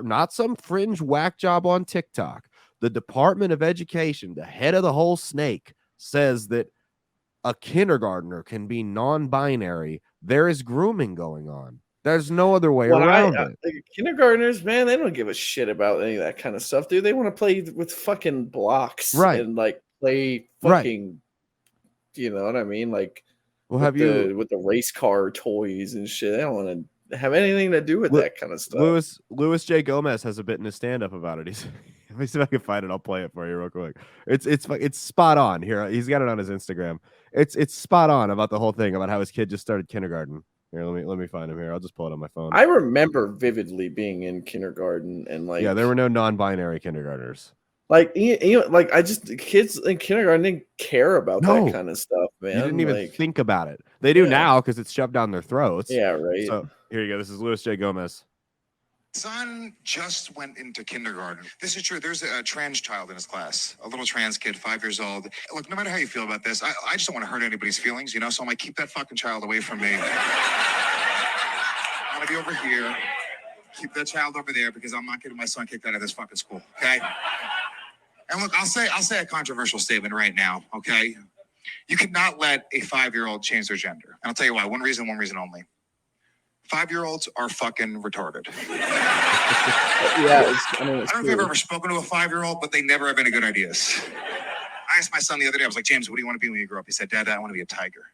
not some fringe whack job on TikTok, the Department of Education, the head of the whole snake, says that a kindergartner can be non-binary, there is grooming going on. There's no other way around it. Kindergartners, man, they don't give a shit about any of that kind of stuff, dude. They want to play with fucking blocks, right? And like play fucking, you know what I mean? Like, well, with the race car toys and shit. They don't want to have anything to do with that kind of stuff. Louis J. Gomez has a bit in his stand-up about it. Let me see if I can find it. I'll play it for you real quick. It's spot on here. He's got it on his Instagram. It's spot on about the whole thing about how his kid just started kindergarten. Here, let me find him here. I'll just pull it on my phone. I remember vividly being in kindergarten and like, yeah, there were no non-binary kindergartners. Like, you know, like kids in kindergarten didn't care about that kind of stuff, man. You didn't even think about it. They do now because it's shoved down their throats. Yeah, right. So here you go. This is Louis J. Gomez. Son just went into kindergarten. This is true. There's a trans child in his class, a little trans kid, 5 years old. Look, no matter how you feel about this, I just don't want to hurt anybody's feelings, you know, so I'm like, keep that fucking child away from me. I want to be over here. Keep that child over there because I'm not getting my son kicked out of this fucking school, okay? And look, I'll say a controversial statement right now, okay? You cannot let a 5-year-old change their gender. And I'll tell you why. One reason only. 5-year-olds are fucking retarded. Yeah, I don't know if you've ever spoken to a 5-year-old, but they never have any good ideas. I asked my son the other day, I was like, James, what do you want to be when you grow up? He said, Dad, I want to be a tiger.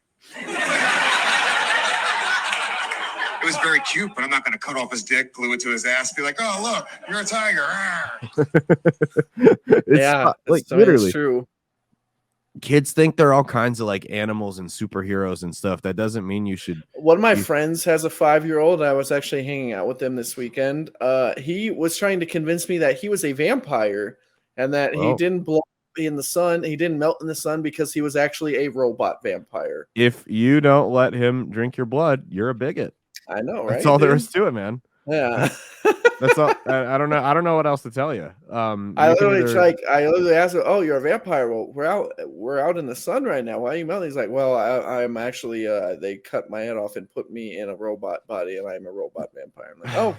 It was very cute, but I'm not going to cut off his dick, glue it to his ass, be like, oh, look, you're a tiger. Like literally it's true. Kids think they're all kinds of like animals and superheroes and stuff. That doesn't mean you should. One of my friends has a 5-year-old. I was actually hanging out with him this weekend. He was trying to convince me that he was a vampire and that he didn't blow in the sun. He didn't melt in the sun because he was actually a robot vampire. If you don't let him drink your blood, you're a bigot. I know, right? That's all there is to it, man. Yeah. That's all. I don't know what else to tell you. I literally asked him, "Oh, you're a vampire. Well, we're out in the sun right now. Why are you melting?" He's like, "Well, I'm actually they cut my head off and put me in a robot body, and I'm a robot vampire." I'm like, "Oh,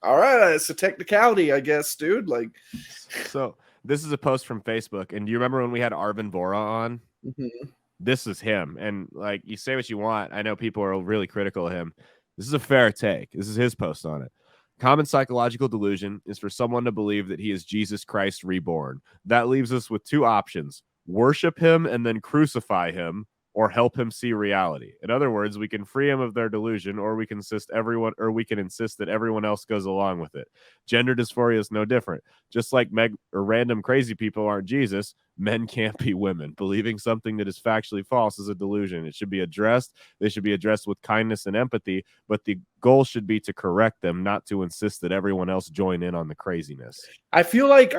all right, it's a technicality, I guess, dude." Like, so this is a post from Facebook, and do you remember when we had Arvin Vora on? Mm-hmm. This is him, and like, you say what you want. I know people are really critical of him. This is a fair take. This is his post on it. Common psychological delusion is for someone to believe that he is Jesus Christ reborn. That leaves us with two options: worship him and then crucify him, or help him see reality. In other words, we can free him of their delusion, or we can insist that everyone else goes along with it. Gender dysphoria is no different. Just like random crazy people aren't Jesus, men can't be women. Believing something that is factually false is a delusion. It should be addressed. They should be addressed with kindness and empathy, but the goal should be to correct them, not to insist that everyone else join in on the craziness. I feel like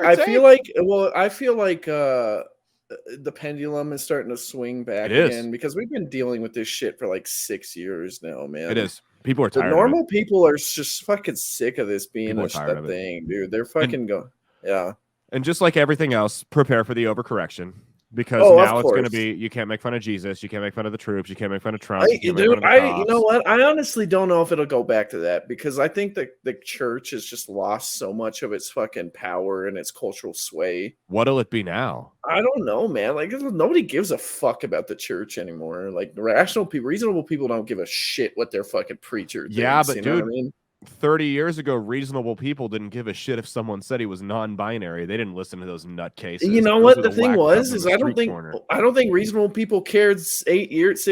the pendulum is starting to swing back again, because we've been dealing with this shit for like 6 years now, man. It is. People are tired. Normal people are just fucking sick of this being a thing, dude. They're fucking going. Yeah. And just like everything else, prepare for the overcorrection. Because now it's going to be, you can't make fun of Jesus, you can't make fun of the troops, you can't make fun of Trump. You know what? I honestly don't know if it'll go back to that, because I think that the church has just lost so much of its fucking power and its cultural sway. What'll it be now? I don't know, man. Like, nobody gives a fuck about the church anymore. Like, reasonable people don't give a shit what their fucking preacher thinks. Yeah, but you dude, know what I mean? 30 years ago, reasonable people didn't give a shit if someone said he was non-binary. They didn't listen to those nutcases. You know what the thing was? Is I don't think reasonable people cared 8 years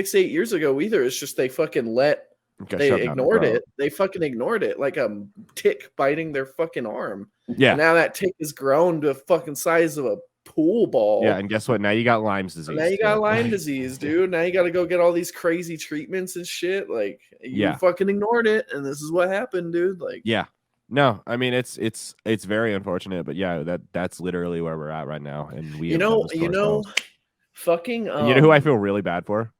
ago either. It's just they fucking ignored it. They fucking ignored it like a tick biting their fucking arm. Yeah. And now that tick has grown to a fucking size of a pool ball. Yeah, and guess what? Now you got Lyme's disease. Now you got Lyme disease, dude. Now you got to go get all these crazy treatments and shit. Like, you fucking ignored it, and this is what happened, dude. Like, yeah, no, I mean it's very unfortunate, but yeah, that's literally where we're at right now, and we, fucking, you know who I feel really bad for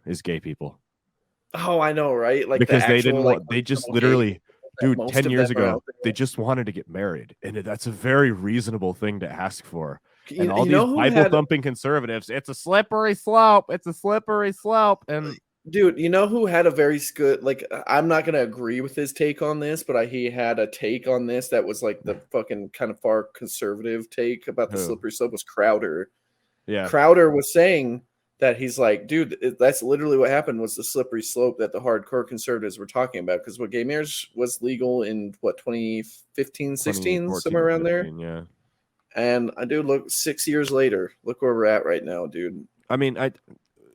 is gay people. Oh, I know, right? Like, because they didn't want, they just literally. Dude, 10 years ago, they just wanted to get married. And that's a very reasonable thing to ask for. And all these Bible-thumping conservatives, it's a slippery slope. It's a slippery slope. And dude, you know who had a very good, like, I'm not going to agree with his take on this, but he had a take on this that was like the fucking kind of far conservative take about the slippery slope was Crowder. Yeah. Crowder was saying that he's like, dude, that's literally what happened, was the slippery slope that the hardcore conservatives were talking about. Because what gay marriage was legal in 2015, 16, somewhere around 15, there. Yeah. And dude, look, 6 years later, look where we're at right now, dude. I mean,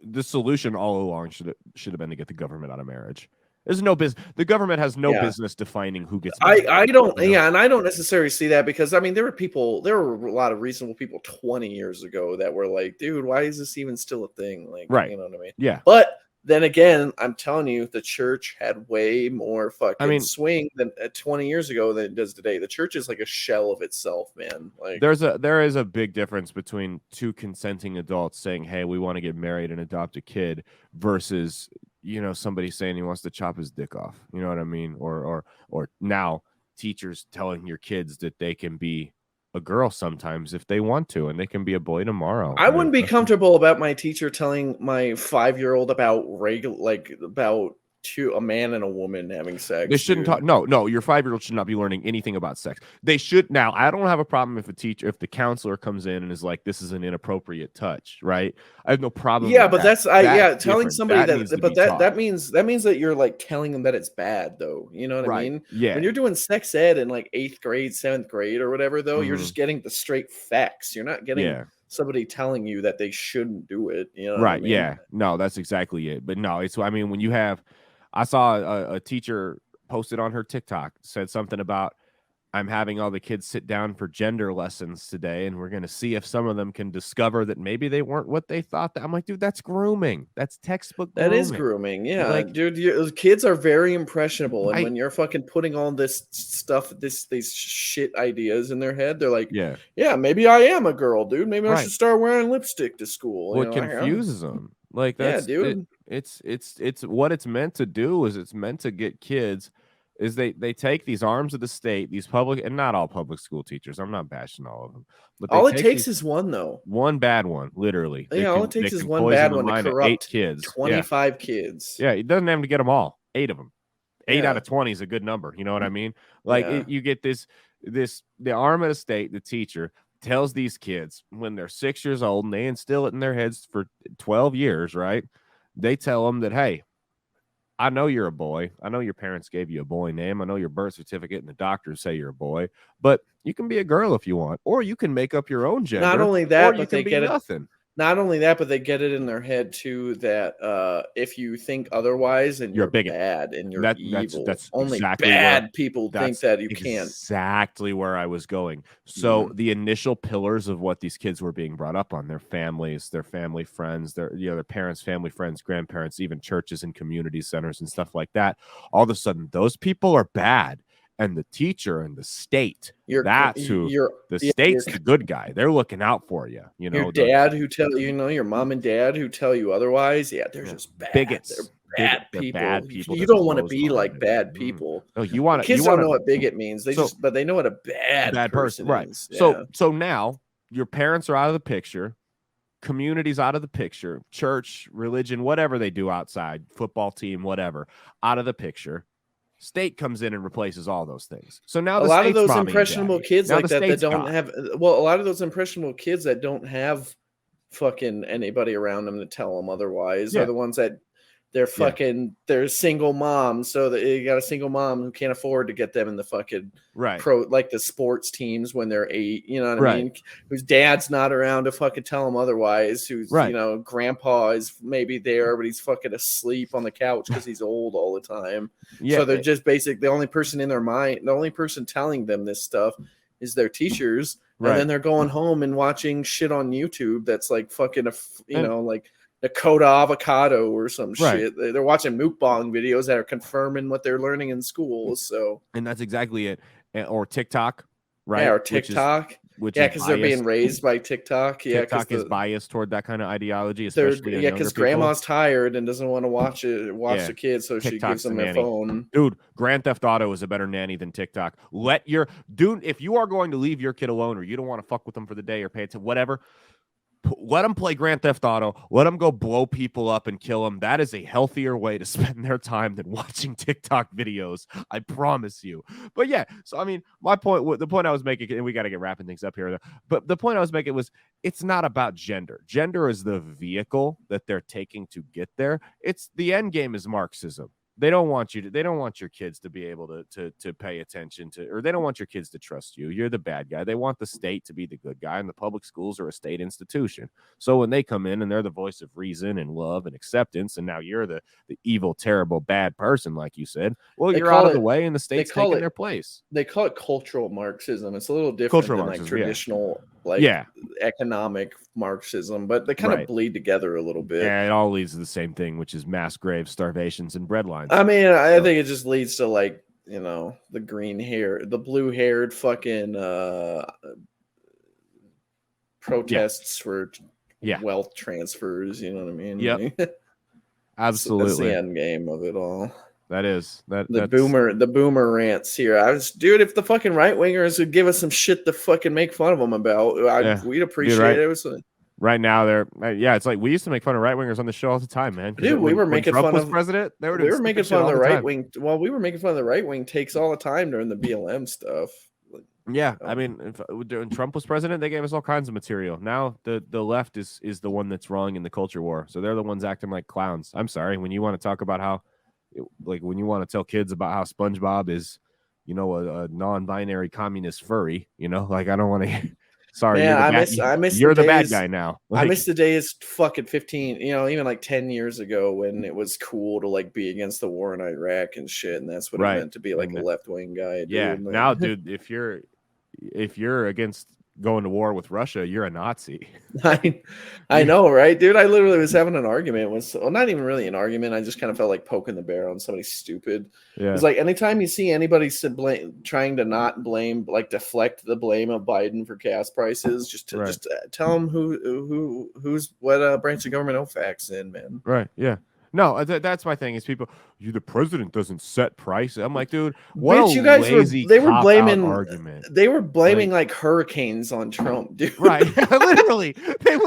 the solution all along should have been to get the government out of marriage. There's no business. The government has no business defining who gets married. I don't. You know? Yeah, and I don't necessarily see that, because I mean, there were a lot of reasonable people 20 years ago that were like, dude, why is this even still a thing? Like, right. You know what I mean? Yeah. But then again, I'm telling you, the church had way more fucking swing than 20 years ago than it does today. The church is like a shell of itself, man. Like, there is a big difference between two consenting adults saying, "Hey, we want to get married and adopt a kid," versus, you know, somebody saying he wants to chop his dick off. You know what I mean? Or now teachers telling your kids that they can be a girl sometimes if they want to, and they can be a boy tomorrow. I wouldn't be comfortable about my teacher telling my 5-year-old about a man and a woman having sex. They shouldn't talk. No, your 5-year-old should not be learning anything about sex. They should. Now, I don't have a problem if the counselor comes in and is like, "This is an inappropriate touch," right? I have no problem. Yeah, but telling somebody that means that you're like telling them that it's bad, though. You know what I mean? Yeah. When you're doing sex ed in like 8th grade, 7th grade, or whatever, though, you're just getting the straight facts. You're not getting somebody telling you that they shouldn't do it. You know? Right? What I mean? Yeah. No, that's exactly it. But no, it's. I mean, when you have. I saw a teacher posted on her TikTok, said something about, "I'm having all the kids sit down for gender lessons today, and we're going to see if some of them can discover that maybe they weren't what they thought." I'm like, dude, that's grooming. That's textbook grooming. That is grooming. Yeah. Like, dude, kids are very impressionable. And when you're fucking putting all this stuff, these shit ideas in their head, they're like, yeah, maybe I am a girl, dude. Maybe I should start wearing lipstick to school. Well, it confuses them. Like, that's, dude. It's what it's meant to do is it's meant to get kids is they take these arms of the state, these public, and not all public school teachers. I'm not bashing all of them. But all it takes is one, though. One bad one, literally. Yeah, all it takes is one bad one to corrupt 8 kids. 25 kids. Yeah, it doesn't have to get them all. 8 of them. 8 out of 20 is a good number. You know what I mean? Like, you get the arm of the state, the teacher, tells these kids when they're 6 years old, and they instill it in their heads for 12 years, right? They tell them that, hey, I know you're a boy. I know your parents gave you a boy name. I know your birth certificate and the doctors say you're a boy, but you can be a girl if you want, or you can make up your own gender. Not only that, but they get nothing. Not only that, but they get it in their head too that if you think otherwise, and you're bad and you're evil. That's only exactly bad people think that you can't. Exactly where I was going. So the initial pillars of what these kids were being brought up on, their families, their family friends, their parents, family friends, grandparents, even churches and community centers and stuff like that. All of a sudden, those people are bad. And the teacher and the state, that's who the state's the good guy. They're looking out for you. You know, your dad who tell your mom and dad who tell you otherwise. Yeah, they're just bad. Bigots. They're bad people. You don't want to be like bad people. Oh, you want kids don't know what bigot means. But they know what a bad person right. is. Yeah. So now your parents are out of the picture. Communities out of the picture. Church, religion, whatever they do outside, football team, whatever, out of the picture. State comes in and replaces all those things. So now a lot of those impressionable kids like that don't have. Well, a lot of those impressionable kids that don't have fucking anybody around them to tell them otherwise are the ones that they're fucking. They're single moms, so you got a single mom who can't afford to get them in the fucking pro, like the sports teams when they're 8. You know what I mean? Whose dad's not around to fucking tell them otherwise. Who's grandpa is maybe there, but he's fucking asleep on the couch because he's old all the time. So they're just the only person in their mind, the only person telling them this stuff is their teachers, and then they're going home and watching shit on YouTube that's like fucking like Dakota avocado or some shit. They're watching mukbang videos that are confirming what they're learning in school. So, and that's exactly it. Or TikTok, right? Yeah, or TikTok. Because they're being raised by TikTok. Yeah, TikTok is biased toward that kind of ideology, especially because grandma's tired and doesn't want to watch the kids, so she gives them their phone. Dude, Grand Theft Auto is a better nanny than TikTok. If you are going to leave your kid alone, or you don't want to fuck with them for the day or pay attention, whatever. Let them play Grand Theft Auto. Let them go blow people up and kill them. That is a healthier way to spend their time than watching TikTok videos. I promise you. But yeah, so I mean, the point I was making, and we got to get wrapping things up here, but the point I was making was it's not about gender. Gender is the vehicle that they're taking to get there. It's the end game is Marxism. They don't want your kids to be able to pay attention to, or they don't want your kids to trust you. You're the bad guy. They want the state to be the good guy, and the public schools are a state institution. So when they come in and they're the voice of reason and love and acceptance, and now you're the evil, terrible, bad person, like you said, well, you're out of the way and the state's taking their place. They call it cultural Marxism. It's a little different than like traditional economic Marxism, but they kind of bleed together a little bit. Yeah, it all leads to the same thing, which is mass graves, starvations, and breadlines. I mean, I think it just leads to like, the green hair, the blue haired fucking protests for wealth transfers. You know what I mean? Yep. Absolutely. That's the end game of it all. That's the boomer rants here. If the fucking right wingers would give us some shit to fucking make fun of them about, we'd appreciate it. Right now, it's like we used to make fun of right wingers on the show all the time, man. Dude, we were making fun of president. We were making fun of the right wing. Well, we were making fun of the right wing takes all the time during the BLM stuff. Yeah, I mean, when Trump was president, they gave us all kinds of material. Now the left is the one that's wrong in the culture war, so they're the ones acting like clowns. I'm sorry, when you want to talk about how, when you want to tell kids about how SpongeBob is, a non-binary communist furry, I don't want to. Sorry, man, you're the bad guy now. I miss the days fucking 15, even like 10 years ago when it was cool to like be against the war in Iraq and shit, and that's what it meant to be like a left-wing guy. Yeah, now, dude, if you're against going to war with Russia, you're a Nazi. I know, right, dude? I literally was having an argument not even really an argument. I just kind of felt like poking the bear on somebody stupid. Yeah. It's like anytime you see anybody trying to not blame, like deflect the blame of Biden for gas prices, just tell them who's what branch of government OFAC's in, man. Right. Yeah. No, that's my thing. Is people, the president doesn't set price. I'm like, dude, what bitch, you guys were blaming argument. They were blaming like hurricanes on Trump, dude. Right? Literally, they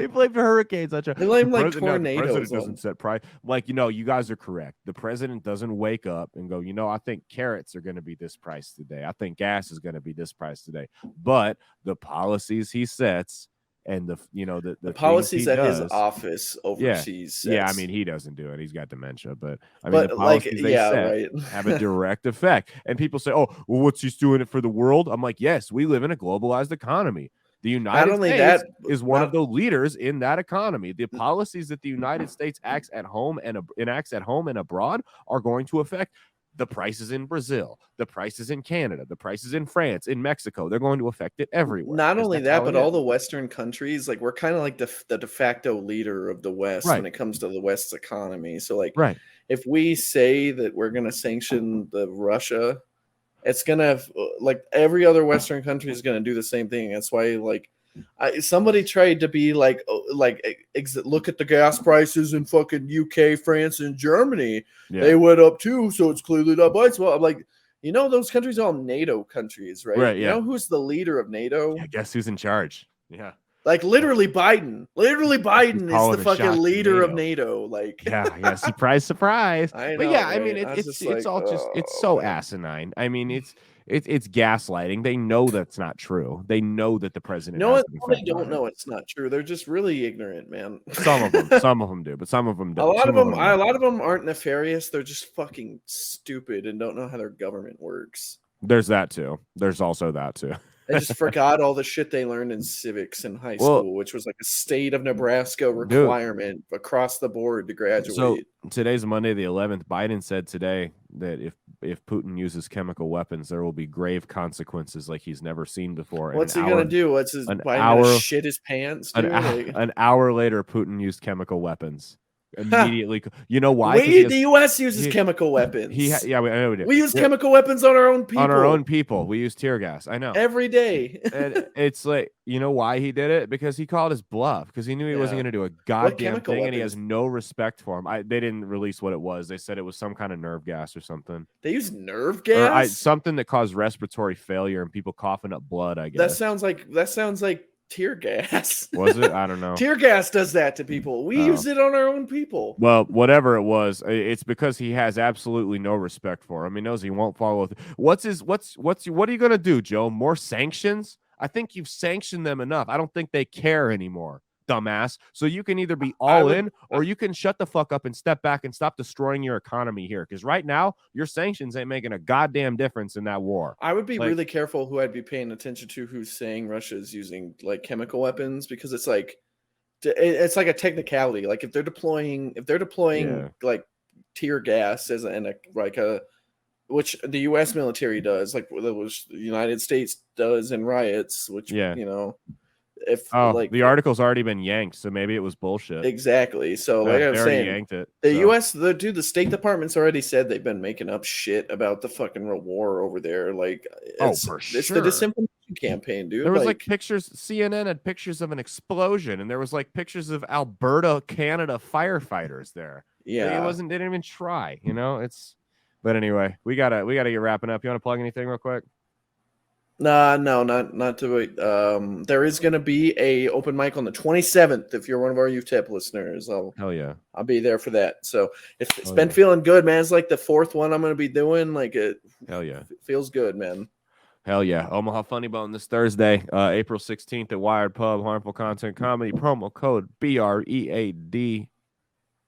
blamed hurricanes on Trump. They blamed like tornadoes. The president doesn't set price. Like, you guys are correct. The president doesn't wake up and go, I think carrots are going to be this price today. I think gas is going to be this price today. But the policies he sets. And the policies that his office oversees. Yeah, I mean, he doesn't do it. He's got dementia, but the policies they set have a direct effect. And people say, "Oh, well, what's he doing it for the world?" I'm like, yes, we live in a globalized economy. The United States is one of the leaders in that economy. The policies that the United States enacts at home and abroad are going to affect the prices in Brazil, the prices in Canada, the prices in France, in Mexico. They're going to affect it everywhere. Not only that, but all the Western countries, like we're kind of like the de facto leader of the West when it comes to the West's economy. So like, if we say that we're going to sanction the Russia, it's going to like every other Western country is going to do the same thing. That's why like somebody tried to be like look at the gas prices in fucking UK, France, and Germany. They went up too, so it's clearly not bites. Well, I'm like, you know, those countries are all NATO countries, right? You know who's the leader of NATO? Yeah, guess who's in charge? Yeah. Like literally Biden. Literally Biden is the fucking leader of NATO. Like yeah, surprise, surprise. I know, but yeah, right? I mean it's all just it's so asinine. I mean it's gaslighting. They know that's not true. They know that the president. No, they don't know it's not true. They're just really ignorant, man. Some of them do, but some of them don't. A lot of them aren't nefarious. They're just fucking stupid and don't know how their government works. There's that too. There's also that too. They just forgot all the shit they learned in civics in high school, which was like a state of Nebraska requirement across the board to graduate. So today's Monday, the 11th. Biden said today that if Putin uses chemical weapons, there will be grave consequences like he's never seen before. What's he gonna do? What's his Biden shit his pants? An hour later, Putin used chemical weapons. Immediately, you know why? The U.S. uses chemical weapons. I know we do. We use chemical weapons on our own people. We use tear gas. I know every day. And it's like, you know why he did it? Because he called his bluff. Because he knew he wasn't going to do a goddamn thing, weapons? And he has no respect for him. They didn't release what it was. They said it was some kind of nerve gas or something. They use nerve gas, something that caused respiratory failure and people coughing up blood. I guess that sounds like tear gas. Was it? I don't know. Tear gas does that to people. We use it on our own people. Well, whatever it was, it's because he has absolutely no respect for him. He knows he won't follow. What are you gonna do, Joe? More sanctions? I think you've sanctioned them enough. I don't think they care anymore, dumbass. So you can either be all in or you can shut the fuck up and step back and stop destroying your economy here. Because right now, your sanctions ain't making a goddamn difference in that war. I would be really careful who I'd be paying attention to who's saying Russia's using like chemical weapons, because it's like a technicality. Like if they're deploying like tear gas which the U.S. military does, like which the United States does in riots, which you know. The article's already been yanked, so maybe it was bullshit. Exactly. So like I was saying, yanked it. U.S. the State Department's already said they've been making up shit about the fucking war over there. Like, for sure. It's the disinformation campagn, dude. There was like pictures. CNN had pictures of an explosion, and there was like pictures of Alberta, Canada firefighters there. Yeah, they didn't even try. You know, But anyway, we gotta get wrapping up. You want to plug anything real quick? No, not to wait. There is going to be a open mic on the 27th. If you're one of our UTEP listeners, hell yeah, I'll be there for that. So it's been feeling good, man. It's like the fourth one I'm going to be doing. Like it, hell yeah, it feels good, man. Hell yeah, Omaha Funny Bone this Thursday, April 16th at Wired Pub. Harmful Content Comedy. Promo code BREAD.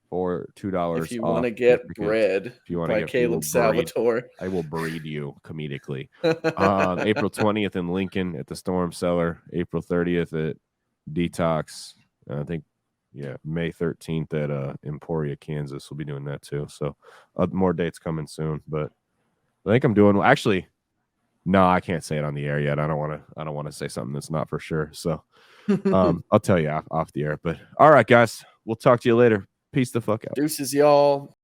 For $2 if you want to get bread by Caleb Salvatore. I will breed you comedically. April 20th in Lincoln at the Storm Cellar. April 30th at Detox. I think, May 13th at Emporia, Kansas. We'll be doing that too. So more dates coming soon. But I think I'm doing actually. No, I can't say it on the air yet. I don't want to say something that's not for sure. So I'll tell you off the air. But all right, guys, we'll talk to you later. Peace the fuck out. Deuces, y'all.